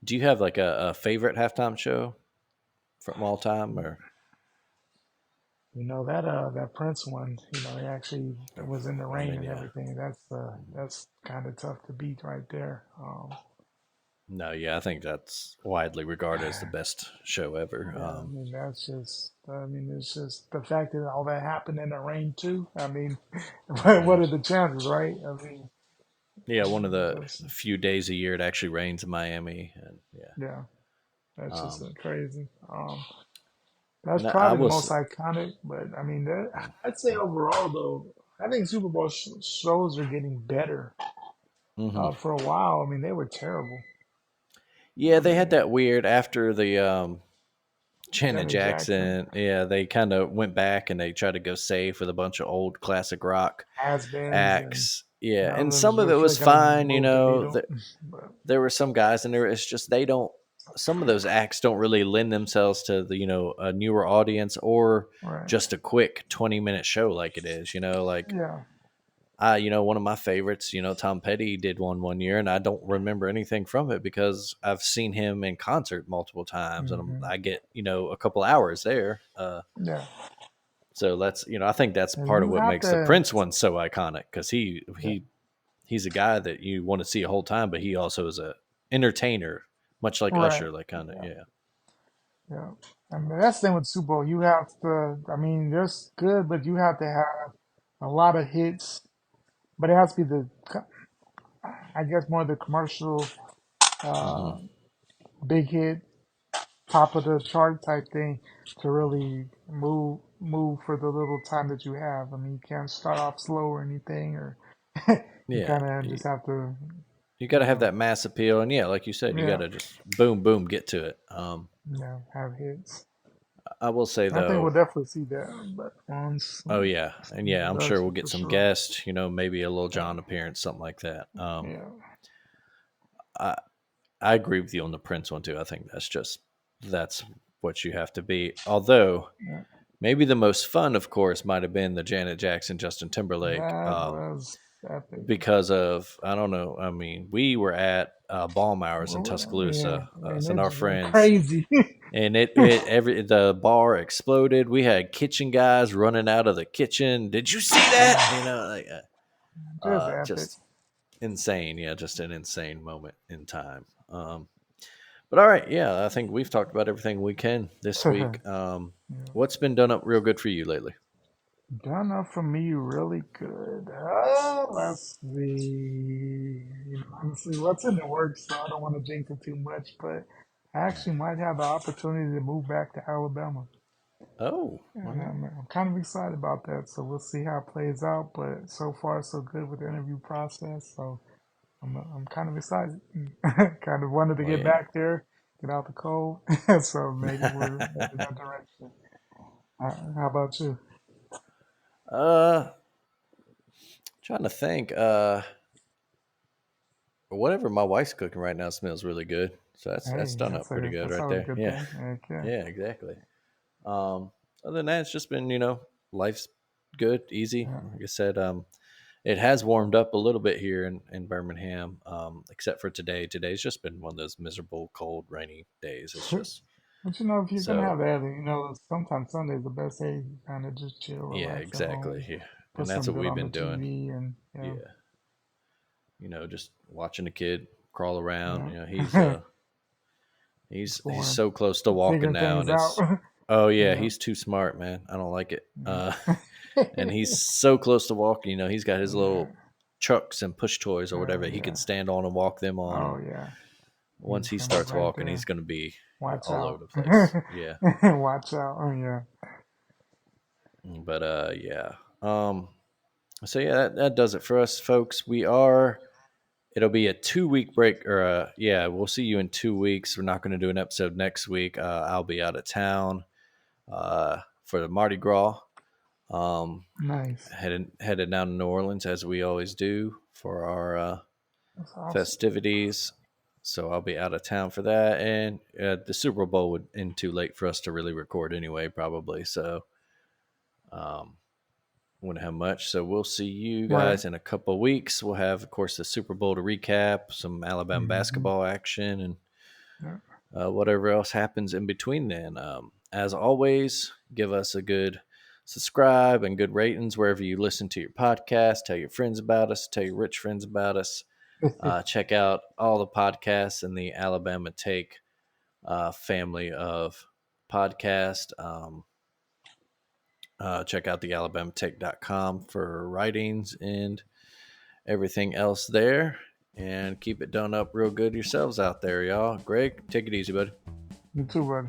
Do you have like a favorite halftime show from all time, or That Prince one, he actually was in the I rain mean, and yeah. everything. That's kind of tough to beat right there. No, yeah, I think that's widely regarded as the best show ever. Yeah, I mean it's just the fact that all that happened in the rain too. I mean, what Yeah, are the chances, right? I mean, yeah, one of the that's few days a year it actually rains in Miami, and yeah. yeah, that's just Um, crazy. That's and I probably the was, most iconic, but I mean, I'd say overall though, I think Super Bowl shows are getting better. hmm For a while, I mean, they were terrible. yeah, I they had mean, that weird after the Janet Janet Jackson Jackson. Yeah, they kind of went back and they tried to go safe with a bunch of old classic rock has-beens, and acts. Yeah, none of and them some of it really feel was like gonna fine. move the needle. But There were some guys, and there it's just they don't. Some of those acts don't really lend themselves to the a newer audience or right, just a quick 20-minute show like it is. Like yeah, one of my favorites. Tom Petty did one year, and I don't remember anything from it because I've seen him in concert multiple times, and hmm I get a couple hours there. yeah. So that's I think that's And part of you what have makes the to, Prince one so iconic because yeah, he's a guy that you want to see a whole time, but he also is a entertainer, much like right, Usher, like kind of yeah, yeah. yeah. I mean, that's the thing with Super Bowl. You have to. I mean, they're good, but you have to have a lot of hits. But it has to be I guess, more the commercial, hmm uh, big hit, top of the chart type thing to really move for the little time that you have. I mean, you can't start off slow or anything, or you Yeah, kind of just have to, you got you to have know, that mass appeal, and yeah, like you said, you got yeah, to just boom, boom, get to it. have hits. I will say I think we'll though, definitely see that, but once oh yeah, and yeah, I'm sure that's we'll get for some sure. guests, maybe a little Yeah, John appearance, something like that. yeah, I I agree with you on the Prince one too. I think that's what you have to be. Although yeah. maybe the most fun, of course, might have been the Janet Jackson Justin Timberlake. That was epic. Because of I don't know. I mean, we were at Ballmeyer's in Yeah, Tuscaloosa, and and it our just went friends, crazy. and the bar exploded. We had kitchen guys running out of the kitchen. Did you see that? Just epic. Just insane. Yeah, just an insane moment in time. But all right, yeah, I think we've talked about everything we can this week. Yeah. What's been done up real good for you lately? Done up for me really good. Let's see. Honestly, what's in the works, so I don't want to jinx it too much, but I actually might have the opportunity to move back to Alabama. Oh, And well, I'm kind of excited about that. So we'll see how it plays out. But so far, so good with the interview process. So I'm kind of excited. Kind of wanted to well, get yeah. back there, get out the cold. So maybe we're moving that direction. How about you? uh, trying to think. Whatever my wife's cooking right now smells really good. So that's Hey, done up pretty good that's right always a there. good Yeah, thing. Heck yeah. yeah, exactly. Other than that, it's just been life's good, easy. Yeah. Like I said, it has warmed up a little bit here in Birmingham, except for today. Today's just been one of those miserable, cold, rainy days. It's just But if you're gonna so have that, sometimes Sunday's the best day to kind of just chill, yeah, relax at exactly. home, Yeah, put and that's some what good we've on the been doing. TV, and Yeah, just watching the kid crawl around. He's yeah, he's exploring, so close to walking figuring now, things and out. it's oh yeah, Yeah, he's too smart, man. I don't like it. yeah, And he's so close to walking. He's got his yeah, little chucks and push toys or whatever he can yeah. stand on and walk them on. Oh And yeah, once he's he gonna be starts right walking, he's there. going to be Watch all over out. the place. Yeah, Watch out. Oh yeah. but yeah. So yeah, that does it for us, folks. We are. It'll be a 2 week break, or yeah, we'll see you in 2 weeks. We're not going to do an episode next week. I'll be out of town for the Mardi Gras. Um, Nice. headed down to New Orleans as we always do for our That's awesome. festivities. So I'll be out of town for that, and the Super Bowl would end too late for us to really record anyway, probably. So um, wouldn't have much. So we'll see you Right. guys in a couple of weeks. We'll have, of course, the Super Bowl to recap, some Alabama Hmm. basketball action, and Yeah. whatever else happens in between then. As always, give us a good subscribe and good ratings wherever you listen to your podcast. Tell your friends about us, tell your rich friends about us. Check out all the podcasts in the Alabama Take family of podcast. Check out the alabamatake.com for writings and everything else there. And keep it done up real good yourselves out there, y'all. Greg, take it easy, buddy. You too, buddy.